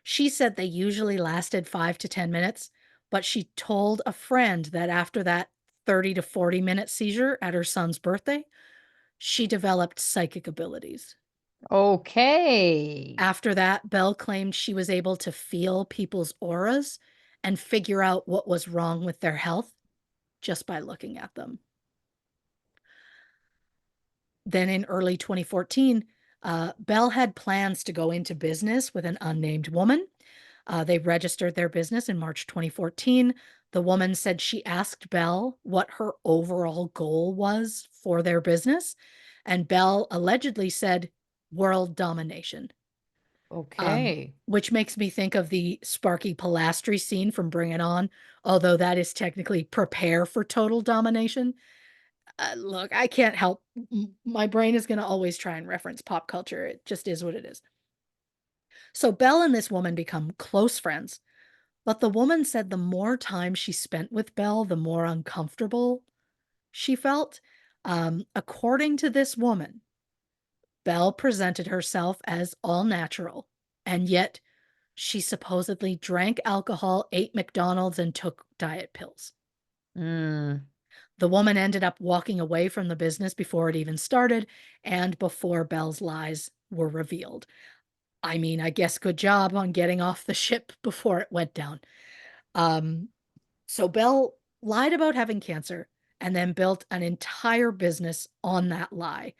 She said they usually lasted 5 to 10 minutes, but she told a friend that after that 30 to 40-minute seizure at her son's birthday, she developed psychic abilities. Okay. After that, Belle claimed she was able to feel people's auras and figure out what was wrong with their health. just by looking at them. Then in early 2014, Belle had plans to go into business with an unnamed woman. They registered their business in March 2014. The woman said she asked Belle what her overall goal was for their business. And Belle allegedly said, world domination. Okay. Which makes me think of the Sparky Pilastri scene from Bring It On, although that is technically prepare for total domination. Look, I can't help. My brain is going to always try and reference pop culture. It just is what it is. So Belle and this woman become close friends, but the woman said the more time she spent with Belle, the more uncomfortable she felt. According to this woman, Belle presented herself as all natural, and yet she supposedly drank alcohol, ate McDonald's, and took diet pills. Mm. The woman ended up walking away from the business before it even started and before Belle's lies were revealed. I mean, I guess good job on getting off the ship before it went down. Um, so Belle lied about having cancer and then built an entire business on that lie,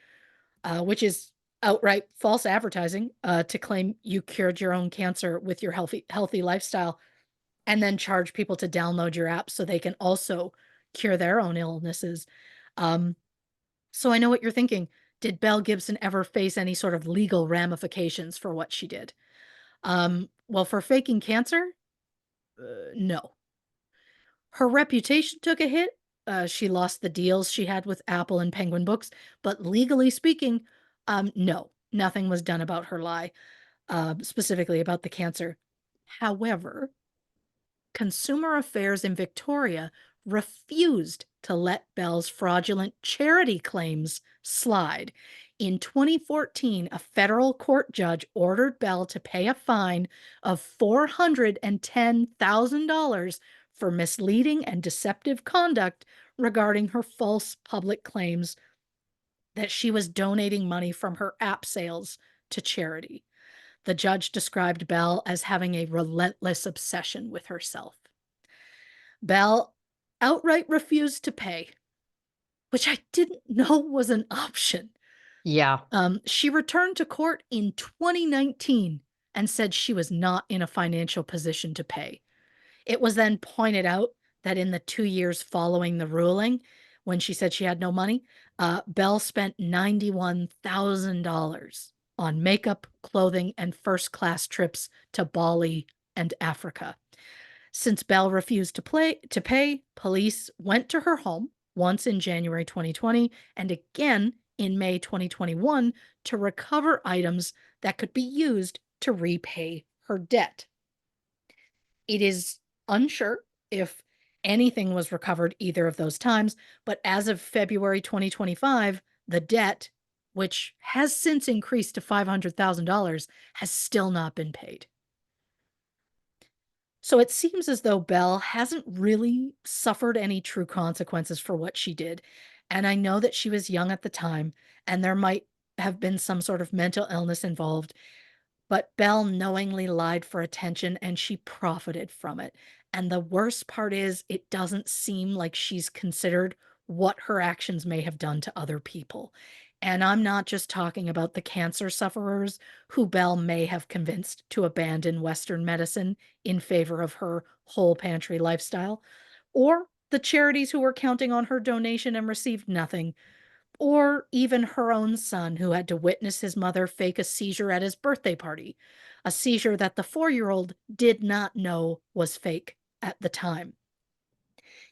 which is outright false advertising to claim you cured your own cancer with your healthy lifestyle and then charge people to download your app so they can also cure their own illnesses. Um, so I know what you're thinking. Did Belle Gibson ever face any sort of legal ramifications for what she did? Well, for faking cancer, no. Her reputation took a hit. She lost the deals she had with Apple and Penguin Books, but legally speaking, no, nothing was done about her lie, specifically about the cancer. However, Consumer Affairs in Victoria refused to let Bell's fraudulent charity claims slide. In 2014, a federal court judge ordered Bell to pay a fine of $410,000 for misleading and deceptive conduct regarding her false public claims that she was donating money from her app sales to charity. The judge described Belle as having a relentless obsession with herself. Belle outright refused to pay, which I didn't know was an option. Yeah. She returned to court in 2019 and said she was not in a financial position to pay. It was then pointed out that in the 2 years following the ruling, when she said she had no money, Belle spent $91,000 on makeup, clothing, and first class trips to Bali and Africa. Since Belle refused to pay, police went to her home once in January 2020 and again in May 2021 to recover items that could be used to repay her debt. It is unsure if anything was recovered either of those times, but as of February 2025, the debt, which has since increased to $500,000, has still not been paid. So it seems as though Belle hasn't really suffered any true consequences for what she did. And I know that she was young at the time, and there might have been some sort of mental illness involved. But Belle knowingly lied for attention and she profited from it. And the worst part is, it doesn't seem like she's considered what her actions may have done to other people. And I'm not just talking about the cancer sufferers who Belle may have convinced to abandon Western medicine in favor of her whole pantry lifestyle, or the charities who were counting on her donation and received nothing, or even her own son, who had to witness his mother fake a seizure at his birthday party, a seizure that the 4-year-old did not know was fake at the time.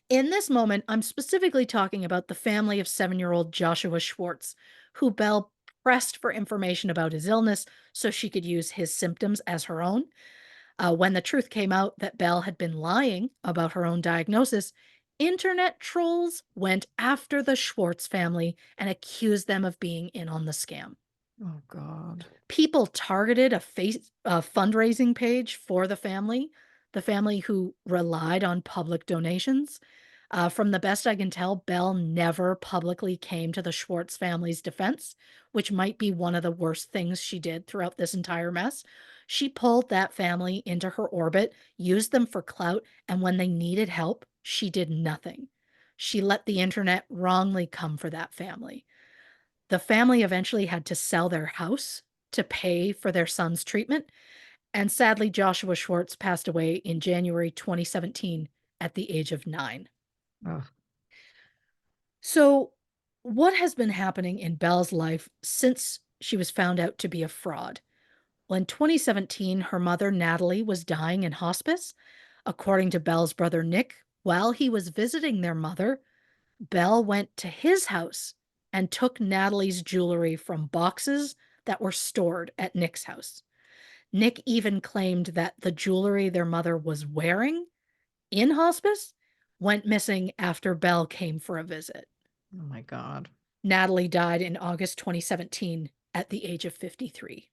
In this moment, I'm specifically talking about the family of 7-year-old Joshua Schwartz, who Belle pressed for information about his illness so she could use his symptoms as her own. When the truth came out that Belle had been lying about her own diagnosis, internet trolls went after the Schwartz family and accused them of being in on the scam. Oh, God. People targeted a fundraising page for the family who relied on public donations. From the best I can tell, Belle never publicly came to the Schwartz family's defense, which might be one of the worst things she did throughout this entire mess. She pulled that family into her orbit, used them for clout, and when they needed help, she did nothing. She let the internet wrongly come for that family. The family eventually had to sell their house to pay for their son's treatment. And sadly, Joshua Schwartz passed away in January 2017 at the age of 9. Ugh. So, what has been happening in Belle's life since she was found out to be a fraud? Well, in 2017, her mother, Natalie, was dying in hospice. According to Belle's brother, Nick, while he was visiting their mother, Belle went to his house and took Natalie's jewelry from boxes that were stored at Nick's house. Nick even claimed that the jewelry their mother was wearing in hospice went missing after Belle came for a visit. Oh my God. Natalie died in August 2017 at the age of 53.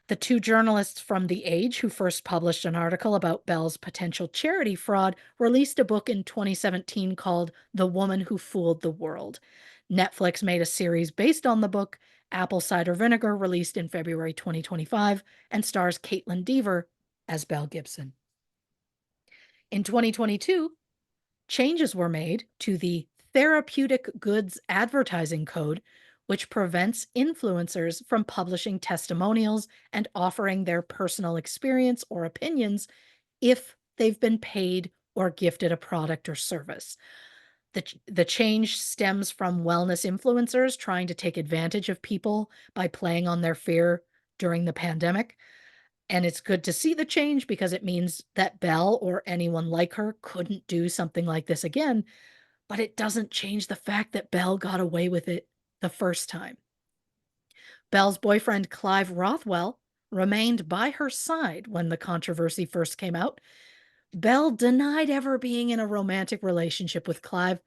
The two journalists from The Age who first published an article about Belle's potential charity fraud released a book in 2017 called The Woman Who Fooled the World. Netflix made a series based on the book. Apple Cider Vinegar released in February 2025 and stars Caitlin Dever as Belle Gibson. In 2022, changes were made to the Therapeutic Goods Advertising Code, which prevents influencers from publishing testimonials and offering their personal experience or opinions if they've been paid or gifted a product or service. The change stems from wellness influencers trying to take advantage of people by playing on their fear during the pandemic. And it's good to see the change because it means that Belle or anyone like her couldn't do something like this again, but it doesn't change the fact that Belle got away with it the first time. Belle's boyfriend, Clive Rothwell, remained by her side when the controversy first came out. Belle denied ever being in a romantic relationship with Clive,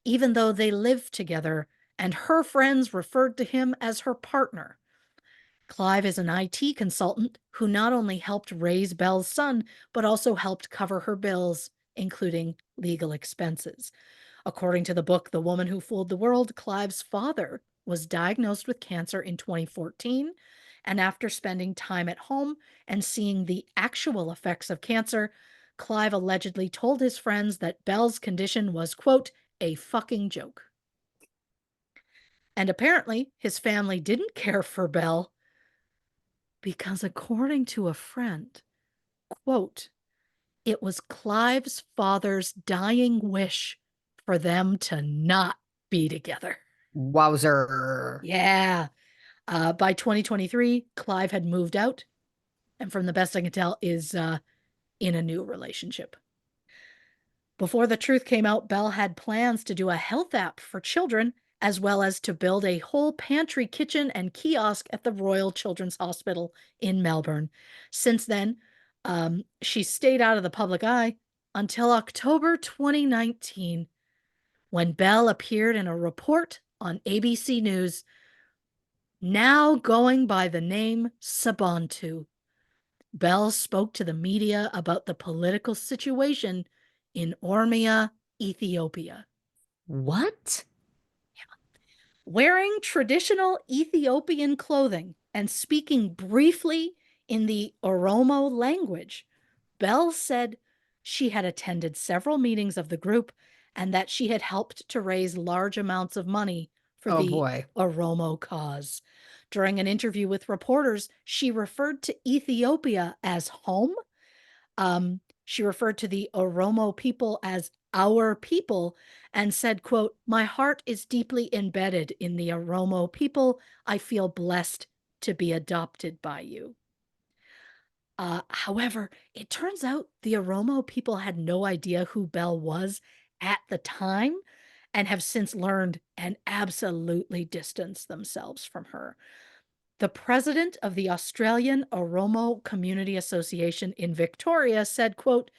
even though they lived together, and her friends referred to him as her partner. Clive is an IT consultant who not only helped raise Belle's son, but also helped cover her bills, including legal expenses. According to the book The Woman Who Fooled the World, Clive's father was diagnosed with cancer in 2014. And after spending time at home and seeing the actual effects of cancer, Clive allegedly told his friends that Belle's condition was, quote, a fucking joke. And apparently, his family didn't care for Belle because, according to a friend, quote, it was Clive's father's dying wish for them to not be together. Wowzer. Yeah. By 2023, Clive had moved out, and from the best I can tell, is in a new relationship. Before the truth came out, Belle had plans to do a health app for children, as well as to build a whole pantry, kitchen, and kiosk at the Royal Children's Hospital in Melbourne. Since then, she stayed out of the public eye until October 2019, when Belle appeared in a report on ABC News, now going by the name Sabantu. Belle spoke to the media about the political situation in Ormia, Ethiopia. What? Wearing traditional Ethiopian clothing and speaking briefly in the Oromo language, Belle said she had attended several meetings of the group and that she had helped to raise large amounts of money for Oh the boy. Oromo cause. During an interview with reporters, she referred to Ethiopia as home. She referred to the Oromo people as our people and said, quote, my heart is deeply embedded in the Oromo people. I feel blessed to be adopted by you. However, it turns out the Oromo people had no idea who Belle was at the time and have since learned and absolutely distanced themselves from her. The president of the Australian Oromo Community Association in Victoria said, quote,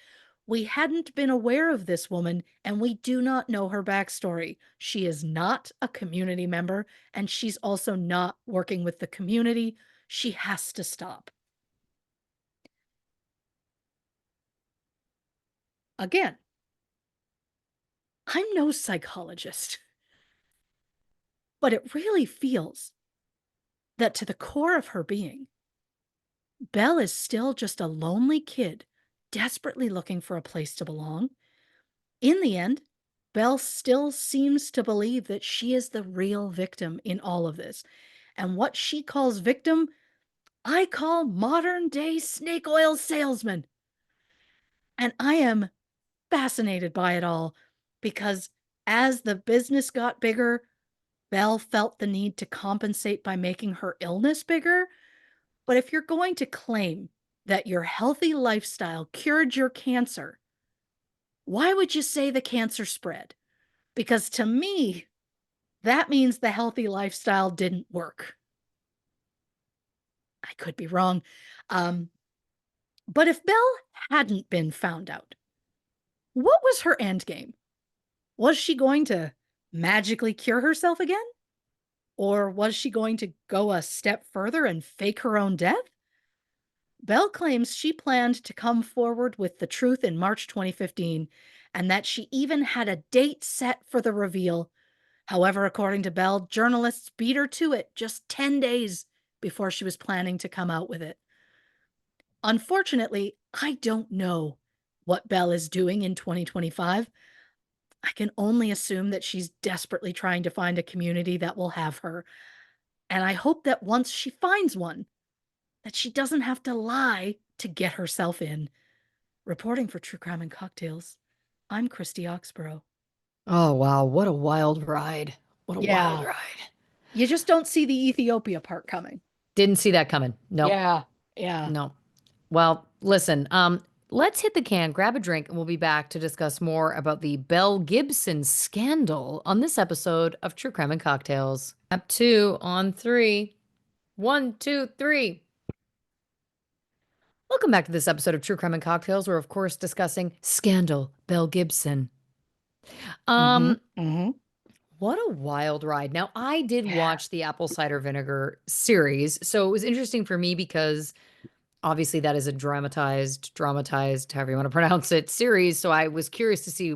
we hadn't been aware of this woman and we do not know her backstory. She is not a community member and she's also not working with the community. She has to stop. Again, I'm no psychologist, but it really feels that to the core of her being, Belle is still just a lonely kid desperately looking for a place to belong. In the end, Belle still seems to believe that she is the real victim in all of this. And what she calls victim, I call modern day snake oil salesman. And I am fascinated by it all because as the business got bigger, Belle felt the need to compensate by making her illness bigger. But if you're going to claim that your healthy lifestyle cured your cancer, why would you say the cancer spread? Because to me, that means the healthy lifestyle didn't work. I could be wrong. Um, but if Belle hadn't been found out, what was her end game? Was she going to magically cure herself again? Or was she going to go a step further and fake her own death? Belle claims she planned to come forward with the truth in March 2015 and that she even had a date set for the reveal. However, according to Belle, journalists beat her to it just 10 days before she was planning to come out with it. Unfortunately, I don't know what Belle is doing in 2025. I can only assume that she's desperately trying to find a community that will have her. And I hope that once she finds one, that she doesn't have to lie to get herself in. Reporting for True Crime and Cocktails, I'm Christy Oxborrow. Oh, wow. What a wild ride. What a wild Yeah, ride. you just don't see the Ethiopia part coming. Didn't see that coming. Nope. Yeah, yeah. No. Well, listen, let's hit the can, grab a drink, and we'll be back to discuss more about the Belle Gibson scandal on this episode of True Crime and Cocktails. Up two on three. One, two, three. Welcome back to this episode of True Crime and Cocktails. We're, of course, discussing Scandal, Belle Gibson. Mm-hmm. Um, Mm-hmm. what a wild ride. Now, I did Yeah. watch the apple cider vinegar series, so it was interesting for me because obviously that is a dramatized, however you want to pronounce it, series. So I was curious to see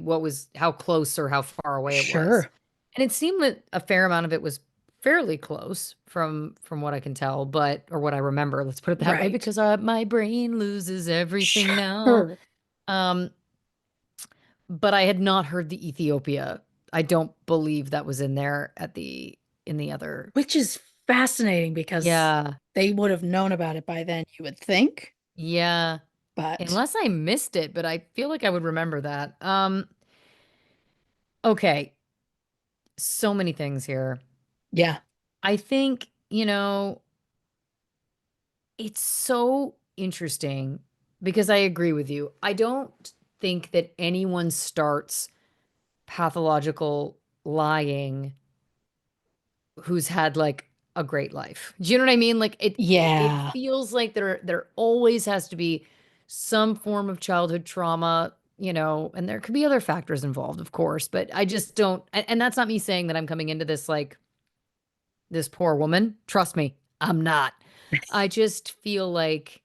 how close or how far away it was. Sure. And it seemed that a fair amount of it was fairly close from what I can tell, or what I remember. Let's put it that way, Right. because my brain loses everything now. Sure. Um, but I had not heard the Ethiopia. I don't believe that was in there in the other. Which is fascinating because Yeah. they would have known about it by then, you would think. Yeah. But Unless I missed it, but I feel like I would remember that. Okay, so many things here. yeah. I think, it's so interesting because I agree with you. I don't think that anyone starts pathological lying who's had like a great life. Do you know what I mean? Like it Yeah. feels like there always has to be some form of childhood trauma, and there could be other factors involved, of course, but I just don't, and that's not me saying that I'm coming into this like this poor woman. Trust me, I'm not. I just feel like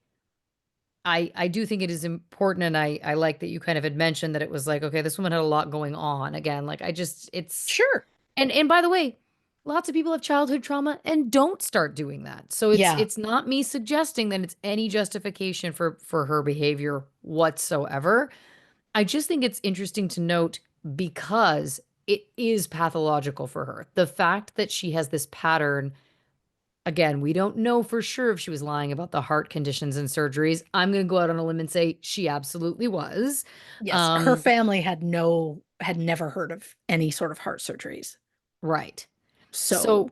I do think it is important, and I like that you kind of had mentioned that it was like, okay, this woman had a lot going on. Again, like I just it's Sure. and by the way, lots of people have childhood trauma and don't start doing that. So Yeah. it's not me suggesting that it's any justification for her behavior whatsoever. I just think it's interesting to note because it is pathological for her. The fact that she has this pattern, again, we don't know for sure if she was lying about the heart conditions and surgeries. I'm going to go out on a limb and say she absolutely was. Yes. Her Um, family had never heard of any sort of heart surgeries. right. So, So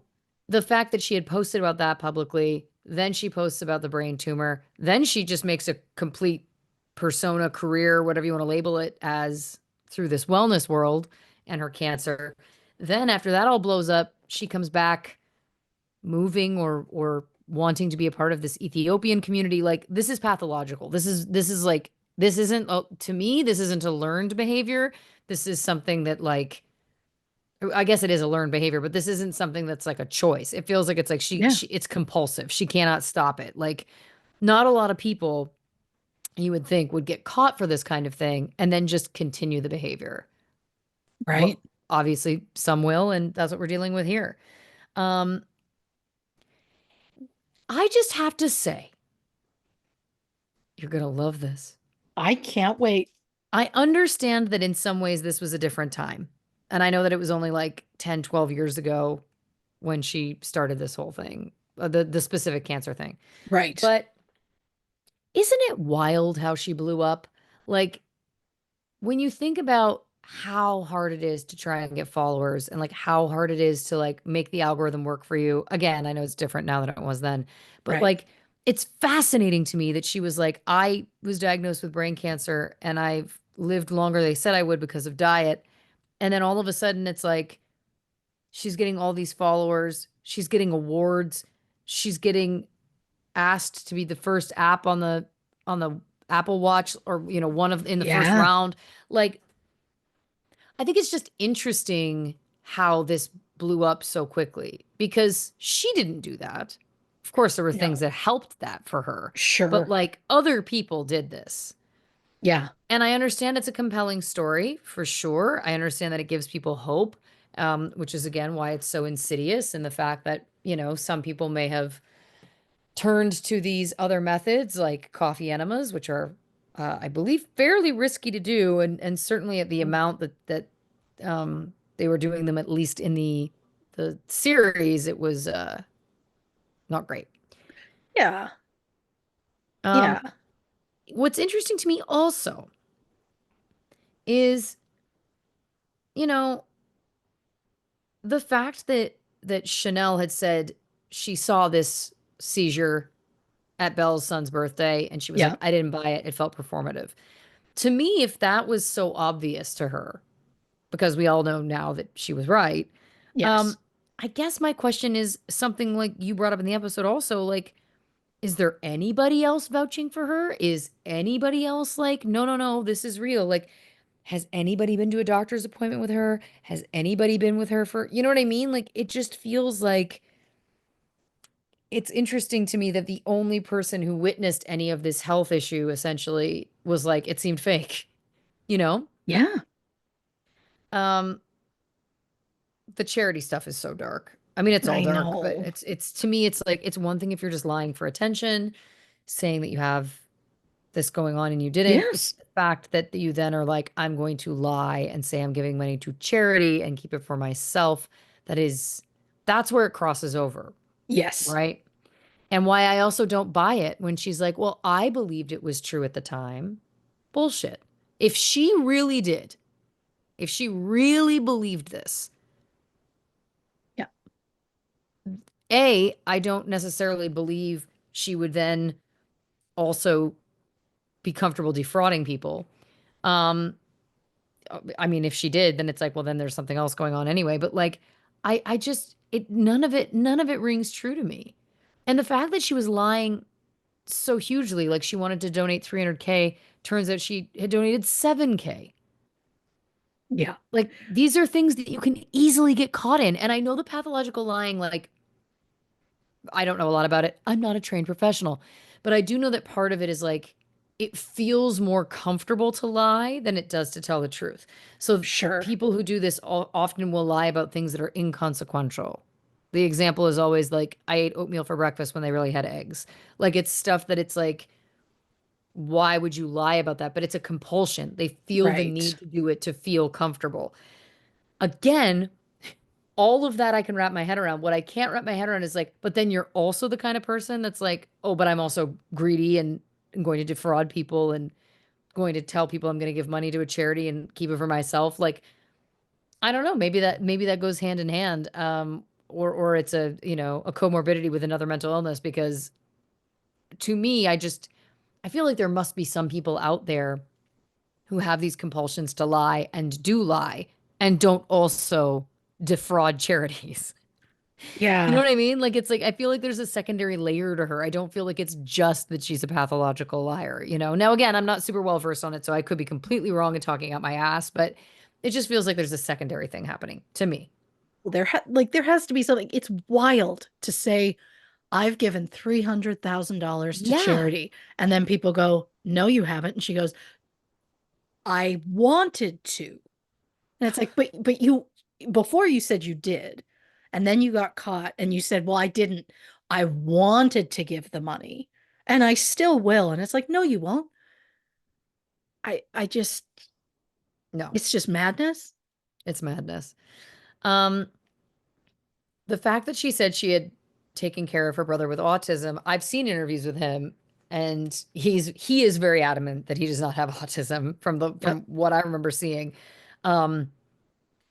the fact that she had posted about that publicly, then she posts about the brain tumor, then she just makes a complete persona career, whatever you want to label it as, through this wellness world and her cancer. Then after that all blows up, she comes back moving or wanting to be a part of this Ethiopian community. Like this is pathological. This is like this isn't to me, this isn't a learned behavior. This is something that like I guess it is a learned behavior, but this isn't something that's like a choice. It feels like it's like yeah. it's compulsive. She cannot stop it. Like not a lot of people you would think would get caught for this kind of thing and then just continue the behavior. What Right. obviously some will, and that's what we're dealing with here. Um, I just have to say, you're gonna love this. I can't wait. I understand that in some ways this was a different time. And I know that it was only like 10, 12 years ago when she started this whole thing, the specific cancer thing. Right. But isn't it wild how she blew up? Like, when you think about how hard it is to try and get followers and like how hard it is to like make the algorithm work for you. Again, I know it's different now than it was then, but Right. like it's fascinating to me that she was like, I was diagnosed with brain cancer and I've lived longer they said I would because of diet. And then all of a sudden it's like she's getting all these followers, she's getting awards, she's getting asked to be the first app on the Apple Watch, or one of in the first Yeah. round. Like, I think it's just interesting how this blew up so quickly because she didn't do that. Of course, there were things No. that helped that for her, but Sure. like other people did this. Yeah. And I understand it's a compelling story for sure. I understand that it gives people hope, which is again why it's so insidious, and the fact that, some people may have turned to these other methods like coffee enemas, which are, I believe, fairly risky to do, and certainly at the amount that they were doing them, at least in the series, it was not great. Yeah. Um, Yeah. what's interesting to me also is, you know, the fact that Chanel had said she saw this seizure at Belle's son's birthday, and she was Yeah. like, I didn't buy it. It felt performative. To me, if that was so obvious to her, because we all know now that she was right, um, Yes. I guess my question is something like you brought up in the episode also, like, is there anybody else vouching for her? Is anybody else like, no, no, no, this is real? Like, has anybody been to a doctor's appointment with her? Has anybody been with her for, you know what I mean? Like, it just feels like it's interesting to me that the only person who witnessed any of this health issue essentially was like, it seemed fake, you know? Yeah. Um, the charity stuff is so dark. I mean, it's all I dark, but know. it's to me, it's like it's one thing if you're just lying for attention, saying that you have this going on and you didn't. It's Yes. the fact that you then are like, I'm going to lie and say I'm giving money to charity and keep it for myself. That's where it crosses over, Yes. right? And why I also don't buy it when she's like, well, I believed it was true at the time. Bullshit. If she really did, if she really believed this, Yeah. I don't necessarily believe she would then also be comfortable defrauding people. Um, I mean, if she did, then it's like, well, then there's something else going on anyway. But like, I just, none of it rings true to me. And the fact that she was lying so hugely, like she wanted to donate 300K, turns out she had donated 7K. Yeah. Like, these are things that you can easily get caught in. And I know the pathological lying, like, I don't know a lot about it. I'm not a trained professional, but I do know that part of it is like it feels more comfortable to lie than it does to tell the truth. So Sure. people who do this often will lie about things that are inconsequential. The example is always like, I ate oatmeal for breakfast when they really had eggs. Like, it's stuff that it's like, why would you lie about that? But it's a compulsion. They feel the Right. need to do it to feel comfortable. Again, all of that I can wrap my head around. What I can't wrap my head around is like, but then you're also the kind of person that's like, oh, but I'm also greedy and going to defraud people and going to tell people I'm going to give money to a charity and keep it for myself. Like, I don't know. Maybe that goes hand in hand. Or it's a, a comorbidity with another mental illness, because to me, I feel like there must be some people out there who have these compulsions to lie and do lie and don't also defraud charities. You know Yeah. what I mean? Like, it's like I feel like there's a secondary layer to her. I don't feel like it's just that she's a pathological liar, you know? Now, again, I'm not super well versed on it, so I could be completely wrong and talking out my ass, but it just feels like there's a secondary thing happening to me. Well, there has to be something. It's wild to say I've given $300,000 to Yeah. charity, and then people go, "No, you haven't." And she goes, "I wanted to." And it's like, but you before you said you did, and then you got caught and you said, "Well, I didn't. I wanted to give the money, and I still will." And it's like, "No, you won't." I just No. it's just madness. It's madness. Um, the fact that she said she had taken care of her brother with autism, I've seen interviews with him, and he is very adamant that he does not have autism from Yep. what I remember seeing. Um,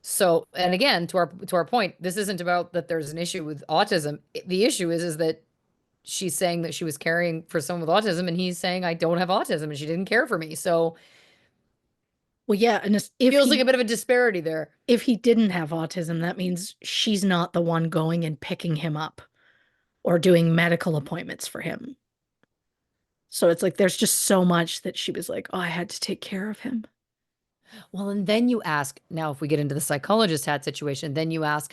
so, and again, to our point, this isn't about that there's an issue with autism. The issue is that she's saying that she was caring for someone with autism, and he's saying I don't have autism, and she didn't care for me. So, Well, yeah, and feels like a bit of a disparity there. if he didn't have autism, that means she's not the one going and picking him up or doing medical appointments for him. So it's like there's just so much that she was like, oh, I had to take care of him. Well, and then you ask, now if we get into the psychologist hat situation, then you ask,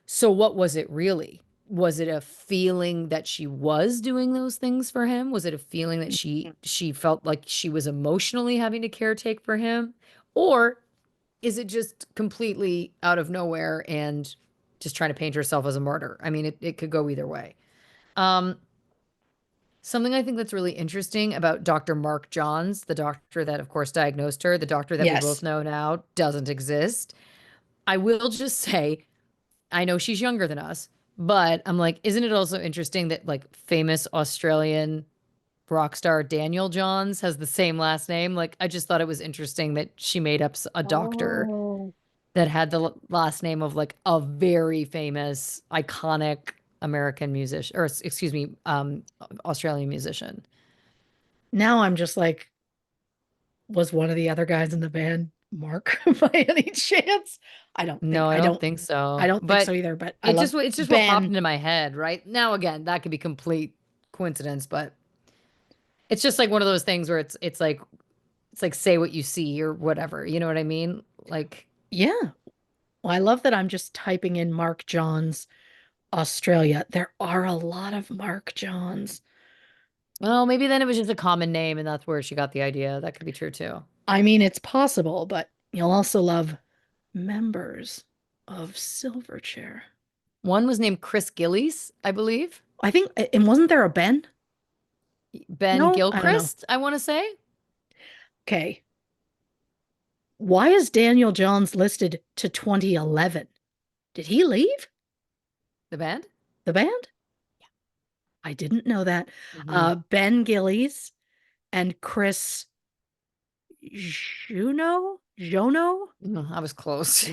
so what was it really? Was it a feeling that she was doing those things for him? Was it a feeling that she felt like she was emotionally having to caretake for him? Or is it just completely out of nowhere and just trying to paint herself as a martyr? I mean, it could go either way. Um, Something I think that's really interesting about Dr. Mark Johns, the doctor that, of course, diagnosed her, the doctor that we both Yes. know now doesn't exist. I will just say, I know she's younger than us, but I'm like, isn't it also interesting that like famous Australian rock star Daniel Johns has the same last name? Like, I just thought it was interesting that she made up a doctor Oh. that had the last name of like a very famous, iconic American musician, or excuse me, Australian musician. Now I'm just like, was one of the other guys in the band Mark by any chance? I don't think No, I don't think I so. don't think so But either, but I love it's just what popped Ben. into my head, right? Now again, that could be complete coincidence, but it's just like one of those things where it's like say what you see or whatever. You know what I mean? Like, Yeah. Well, I love that I'm just typing in Mark Johns, Australia. There are a lot of Mark Johns. well, maybe then it was just a common name and that's where she got the idea. That could be true too. I mean, it's possible, but you'll also love members of Silverchair. One was named Chris Gillies, I believe. I think, and wasn't there a Ben? Ben No, I don't know. Gilchrist, I want to say. Okay. Why is Daniel Johns listed to 2011? Did he leave The band? the band? I didn't know that. Hmm. Ben Gillies and Chris Jono? No, I was close.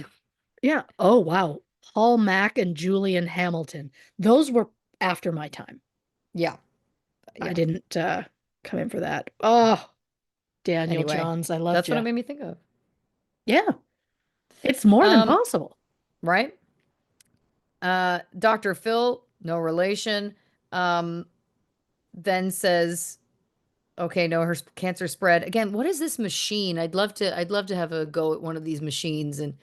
Yeah. Oh, wow. Paul Mack and Julian Hamilton. Those were after my time. Yeah. I Yeah. didn't come in for that. Oh, Daniel Anyway, Johns, I loved that's what it you. made me think of. Yeah, it's more than Um, possible. right? Dr. Phil, no relation, um, then says, okay, no, her cancer spread. Again, what is this machine? I'd love to have a go at one of these machines and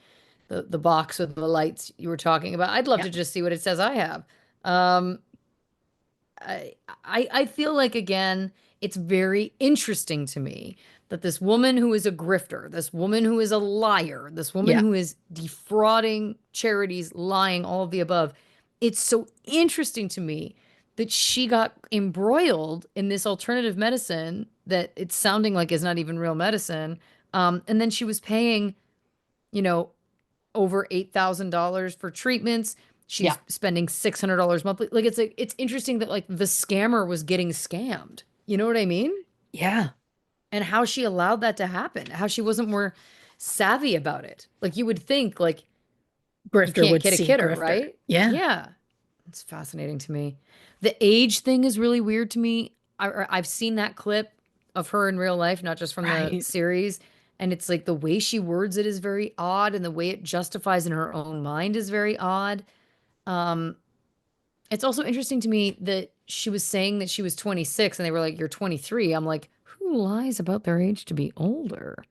the box with the lights you were talking about. I'd love Yeah. to just see what it says I have. Um, I feel like again, it's very interesting to me that this woman who is a grifter, this woman who is a liar, this woman Yeah. who is defrauding charities, lying, all of the above, it's so interesting to me that she got embroiled in this alternative medicine that it's sounding like is not even real medicine. And then she was paying, you know, over $8,000 for treatments. Yeah. She's spending $600 monthly. Like it's interesting that like the scammer was getting scammed. You know what I mean? Yeah. And how she allowed that to happen. How she wasn't more savvy about it. Like you would think like you Grifter can't would kid a see kidder, Grifter. right? Yeah. Yeah. It's fascinating to me. The age thing is really weird to me. I've seen that clip of her in real life, not just from the Right. series. And it's like the way she words it is very odd, and the way it justifies in her own mind is very odd. Um, it's also interesting to me that she was saying that she was 26 and they were like, you're 23. I'm like, who lies about their age to be older?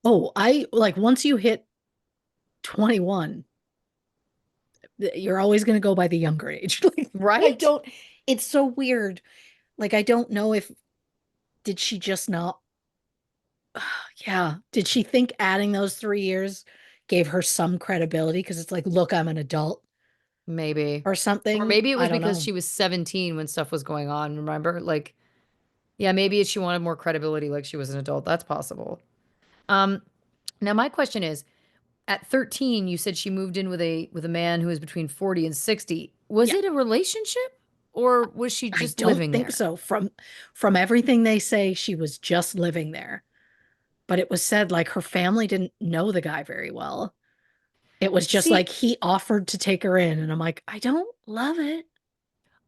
Oh, I like once you hit 21, you're always going to go by the younger age. Like, I Right? don't, it's so weird. Like, I don't know if, did she just not, yeah, did she think adding those 3 years gave her some credibility? Because it's like, look, I'm an adult Maybe. or Or something. maybe it I was don't because know. she was 17 when stuff was going on. Remember? Like, yeah, maybe she wanted more credibility like she was an adult. That's possible. Um, Now my question is, at 13, you said she moved in with a man who was between 40 and 60. Was Yeah, it a relationship or was she I just don't living think there? so. From everything they say, she was just living there. But it was said like her family didn't know the guy very well. It was just like See, he offered to take her in, and I'm like, I don't love it.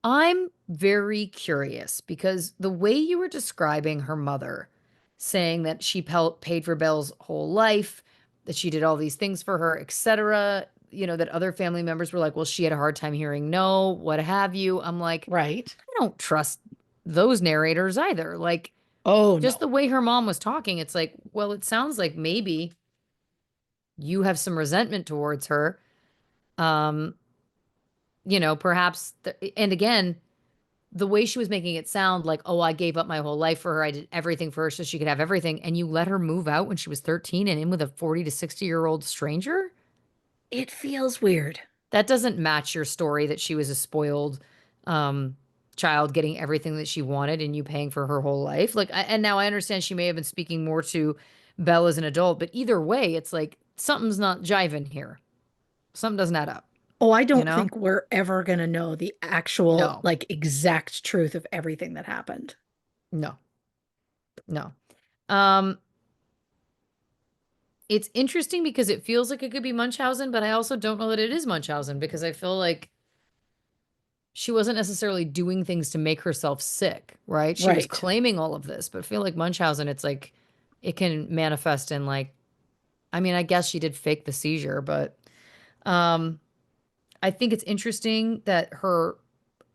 I'm very curious because the way you were describing her mother, saying that she paid for Belle's whole life, that she did all these things for her, etc., that other family members were like, well, she had a hard time hearing no, what have you. I'm like, Right? I don't trust those narrators either. Like, Oh just the no. way her mom was talking, it's like, well, it sounds like maybe you have some resentment towards her. Um, perhaps, and again, the way she was making it sound like, oh, I gave up my whole life for her. I did everything for her so she could have everything. And you let her move out when she was 13 and in with a 40 to 60-year-old stranger? It feels weird. That doesn't match your story that she was a spoiled um, child getting everything that she wanted and you paying for her whole life. Like, and now I understand she may have been speaking more to Belle as an adult, but either way, it's like something's not jiving here. Something doesn't add up, Oh, I you don't know? think we're ever going to know the actual, No, like, exact truth of everything that happened. no, no. Um, It's interesting because it feels like it could be Munchausen, but I also don't know that it is Munchausen because I feel like she wasn't necessarily doing things to make herself sick, right? She was Right. claiming all of this, but I feel like Munchausen, it's like it can manifest in like, I mean, I guess she did fake the seizure, but um, I think it's interesting that her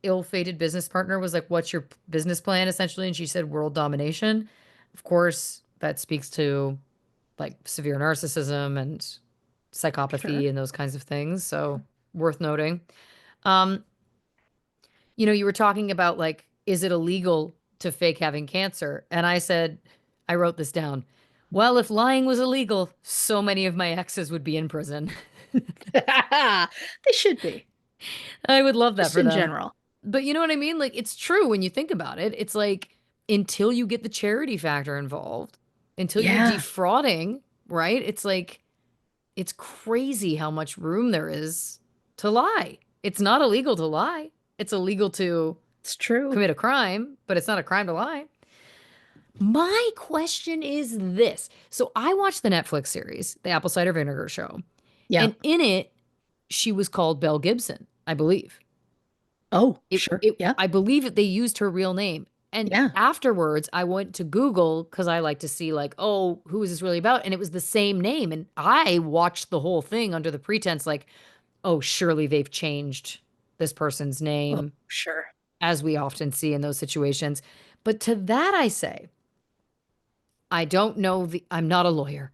ill-fated business partner was like, "What's your business plan?" essentially, and she said world domination. Of course, that speaks to like severe narcissism and Sure. psychopathy and those kinds of things. So worth noting. Um, you were talking about like, is it illegal to fake having cancer? And I said, I wrote this down. Well, if lying was illegal, so many of my exes would be in prison. They should be, I would love that just for in them. general. But you know what I mean? Like, it's true when you think about it. It's like until you get the charity factor involved, until you're Yeah, defrauding, right? It's like, it's crazy how much room there is to lie. It's not illegal to lie. It's illegal to it's true. commit a crime, but it's not a crime to lie. My question is this. So I watched the Netflix series, The Apple Cider Vinegar Show, Yeah. and in it, she was called Belle Gibson, I believe. Oh, It, sure. it, Yeah. I believe that they used her real name. And Yeah. afterwards, I went to Google because I like to see, like, oh, who is this really about? And it was the same name. And I watched the whole thing under the pretense, like, oh, surely they've changed this person's Oh, name, sure. as we often see in those situations. But to that, I say, I don't know I'm not a lawyer,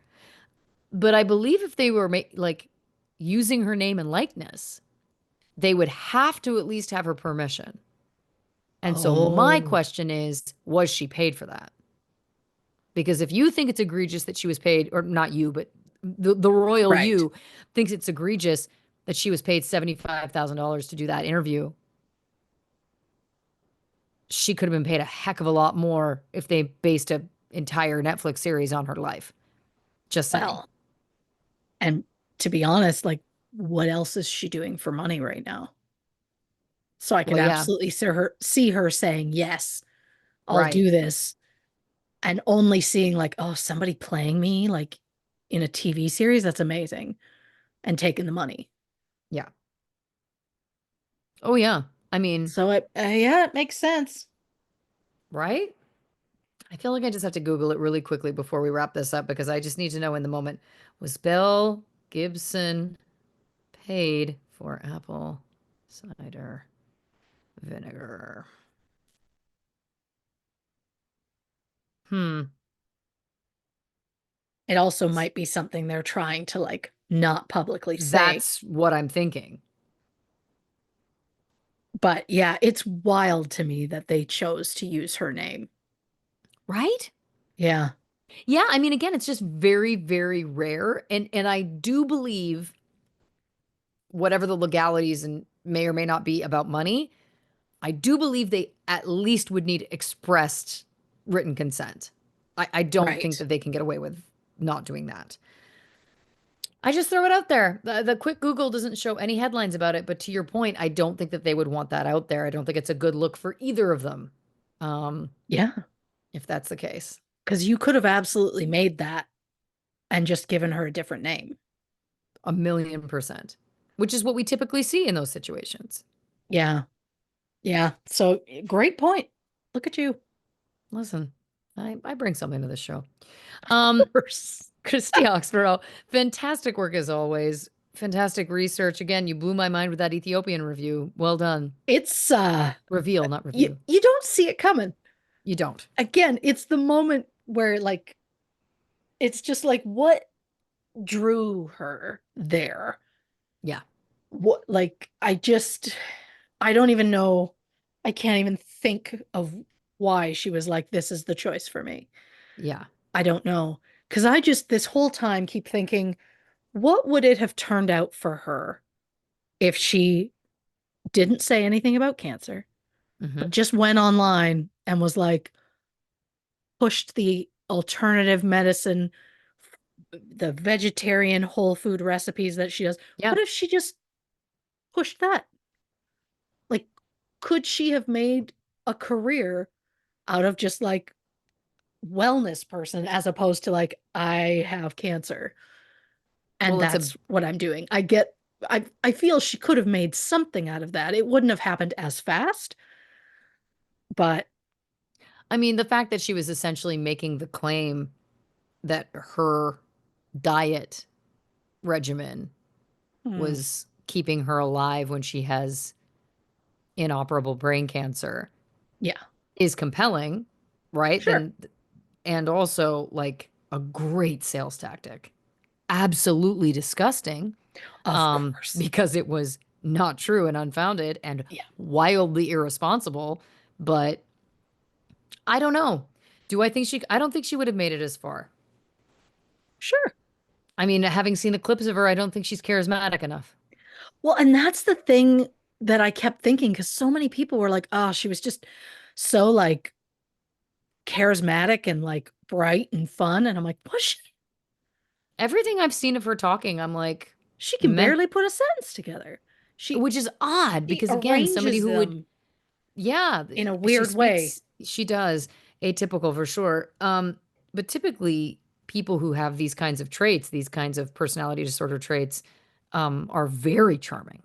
but I believe if they were like using her name and likeness, they would have to at least have her permission. And so my Oh, question is, was she paid for that? Because if you think it's egregious that she was paid, or not you, but the royal right. you thinks it's egregious that she was paid $75,000 to do that interview, she could have been paid a heck of a lot more if they based an entire Netflix series on her life. Just saying. Well, and to be honest, like, what else is she doing for money right now? So I could Well, yeah, absolutely see her saying, yes, I'll right. do this. And only seeing like, oh, somebody playing me like in a TV series, that's amazing. And taking the money. Yeah. Oh, yeah. I mean, So yeah, it makes sense. right? I feel like I just have to Google it really quickly before we wrap this up because I just need to know in the moment, was Belle Gibson paid for apple cider vinegar? Hmm. It also might be something they're trying to like not publicly say. That's what I'm thinking. But yeah, it's wild to me that they chose to use her name. Right? Yeah, Yeah, I mean again, it's just very very rare and I do believe whatever the legalities and may or may not be about money, I do believe they at least would need expressed written consent. I don't think right. that they can get away with not doing that. I just throw it out there. The quick Google doesn't show any headlines about it, but to your point, I don't think that they would want that out there. I don't think it's a good look for either of them, um, Yeah, if that's the case. because you could have absolutely made that and just given her a different name. 1,000,000%, which is what we typically see in those situations. Yeah. Yeah. So great point. Look at you. Listen, I bring something to this show. Of course. Christy Oxborrow, fantastic work as always. Fantastic research. Again, you blew my mind with that Ethiopian review. Well done. It's Reveal, not you review. you don't see it coming. You don't. Again, it's the moment where like it's just like what drew her there. Yeah. What like I don't even know. I can't even think of why she was like this is the choice for me. Yeah. I don't know. Because I just this whole time keep thinking, what would it have turned out for her if she didn't say anything about cancer, but Hmm. just went online and was like, pushed the alternative medicine, the vegetarian whole food recipes that she does? Yeah. What if she just pushed that? Like, could she have made a career out of just like wellness person as opposed to like, I have cancer and Well, it's a, that's what I'm doing? I feel she could have made something out of that. It wouldn't have happened as fast, but I mean, the fact that she was essentially making the claim that her diet regimen hmm, was keeping her alive when she has inoperable brain cancer yeah, is compelling, right? sure. Then, and also like a great sales tactic. Absolutely disgusting, Of course. because it was not true and unfounded and Yeah, wildly irresponsible. But I don't know. I don't think she would have made it as far. sure. I mean, having seen the clips of her, I don't think she's charismatic enough. Well, and that's the thing that I kept thinking because so many people were like, oh, she was just so like charismatic and like bright and fun. And I'm like, what? Everything I've seen of her talking, I'm like, She can meant, barely put a sentence together. She, which is odd she because again, somebody arranges who would, them yeah, in a weird way. she does, atypical for sure. But typically people who have these kinds of traits, these kinds of personality disorder traits, are very charming.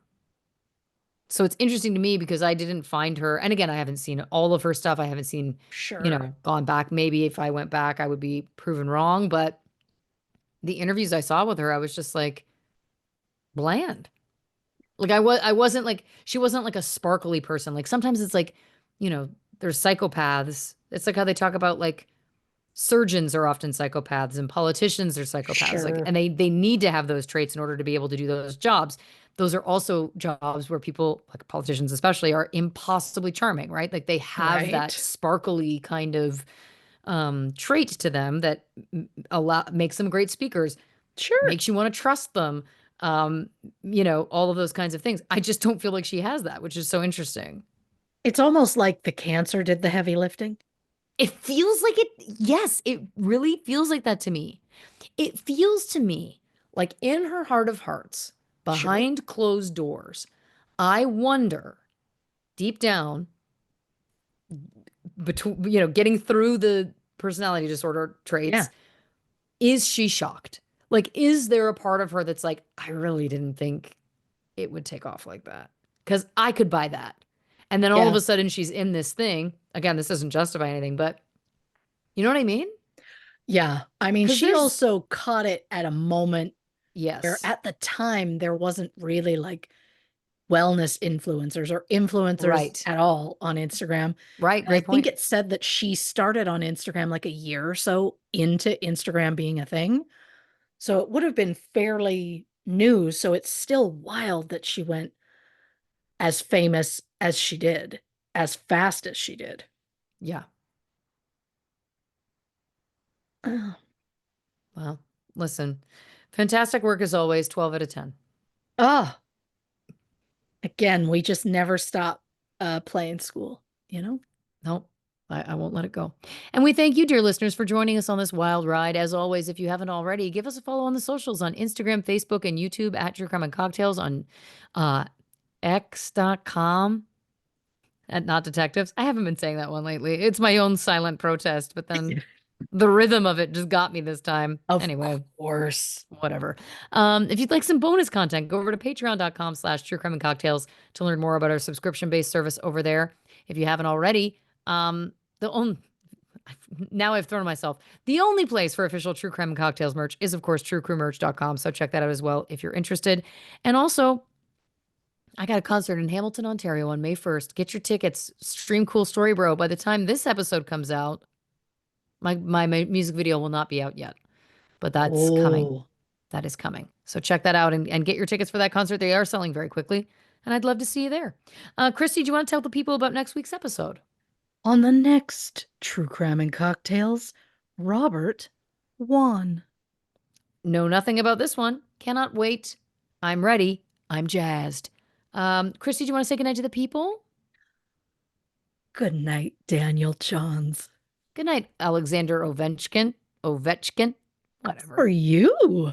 So it's interesting to me because I didn't find her, and again, I haven't seen all of her stuff. I haven't seen, Sure. gone back. Maybe if I went back, I would be proven wrong. But the interviews I saw with her, I was just like bland. Like I wasn't like she wasn't like a sparkly person. Like sometimes it's like, you know, there's psychopaths. It's like how they talk about like surgeons are often psychopaths and politicians are psychopaths. Like, Sure. and they need to have those traits in order to be able to do those jobs. Those are also jobs where people, like politicians especially, are impossibly charming, right? Like they have that Right. sparkly kind of trait to them that allow makes them great speakers, Sure. makes you want to trust them. All of those kinds of things. I just don't feel like she has that, which is so interesting. It's almost like the cancer did the heavy lifting. It feels like it. Yes, it really feels like that to me. It feels to me like in her heart of hearts, Sure. behind closed doors, I wonder deep down, between, getting through the personality disorder Yeah. traits, is she shocked? Like, is there a part of her that's like, I really didn't think it would take off like that? Because I could buy that. And then all of Yeah. a sudden she's in this thing. Again, this doesn't justify anything, but you know what I mean? Yeah. I mean, Because she there's, also caught it at a moment where yes, at the time there wasn't really like wellness influencers or influencers right, at all on Instagram. right, And I great think point. it said that she started on Instagram like a year or so into Instagram being a thing. So it would have been fairly new. So it's still wild that she went as famous as she did, as fast as she did. Yeah. Oh, Well, listen, fantastic work as always, 12 out of 10. ah, again, we just never stop playing school, you know? Nope. I won't let it go. And we thank you, dear listeners, for joining us on this wild ride. As always, if you haven't already, give us a follow on the socials on Instagram, Facebook, and YouTube at True Crime and Cocktails, on uh, x.com at Not Detectives. I haven't been saying that one lately. It's my own silent protest, but then the rhythm of it just got me this time. Of Anyway, course. whatever. If you'd like some bonus content, go over to patreon.com/True Crime and Cocktails to learn more about our subscription-based service over there. If you haven't already, the only now I've thrown myself. The only place for official True Crime and Cocktails merch is, of course, truecrewmerch.com. So check that out as well if you're interested. And also, I got a concert in Hamilton, Ontario on May 1st. Get your tickets. Stream Cool Story Bro. By the time this episode comes out, my music video will not be out yet, but that's coming. Oh, That is coming. So check that out and get your tickets for that concert. They are selling very quickly, and I'd love to see you there. Christy, do you want to tell the people about next week's episode? on the next True Crime and Cocktails, Robert won. Know nothing about this one. Cannot wait. I'm ready. I'm jazzed. Christy, do you want to say goodnight to the people? Good night, Daniel Johns. Good night, Alexander Ovechkin. Ovechkin. For Whatever. you.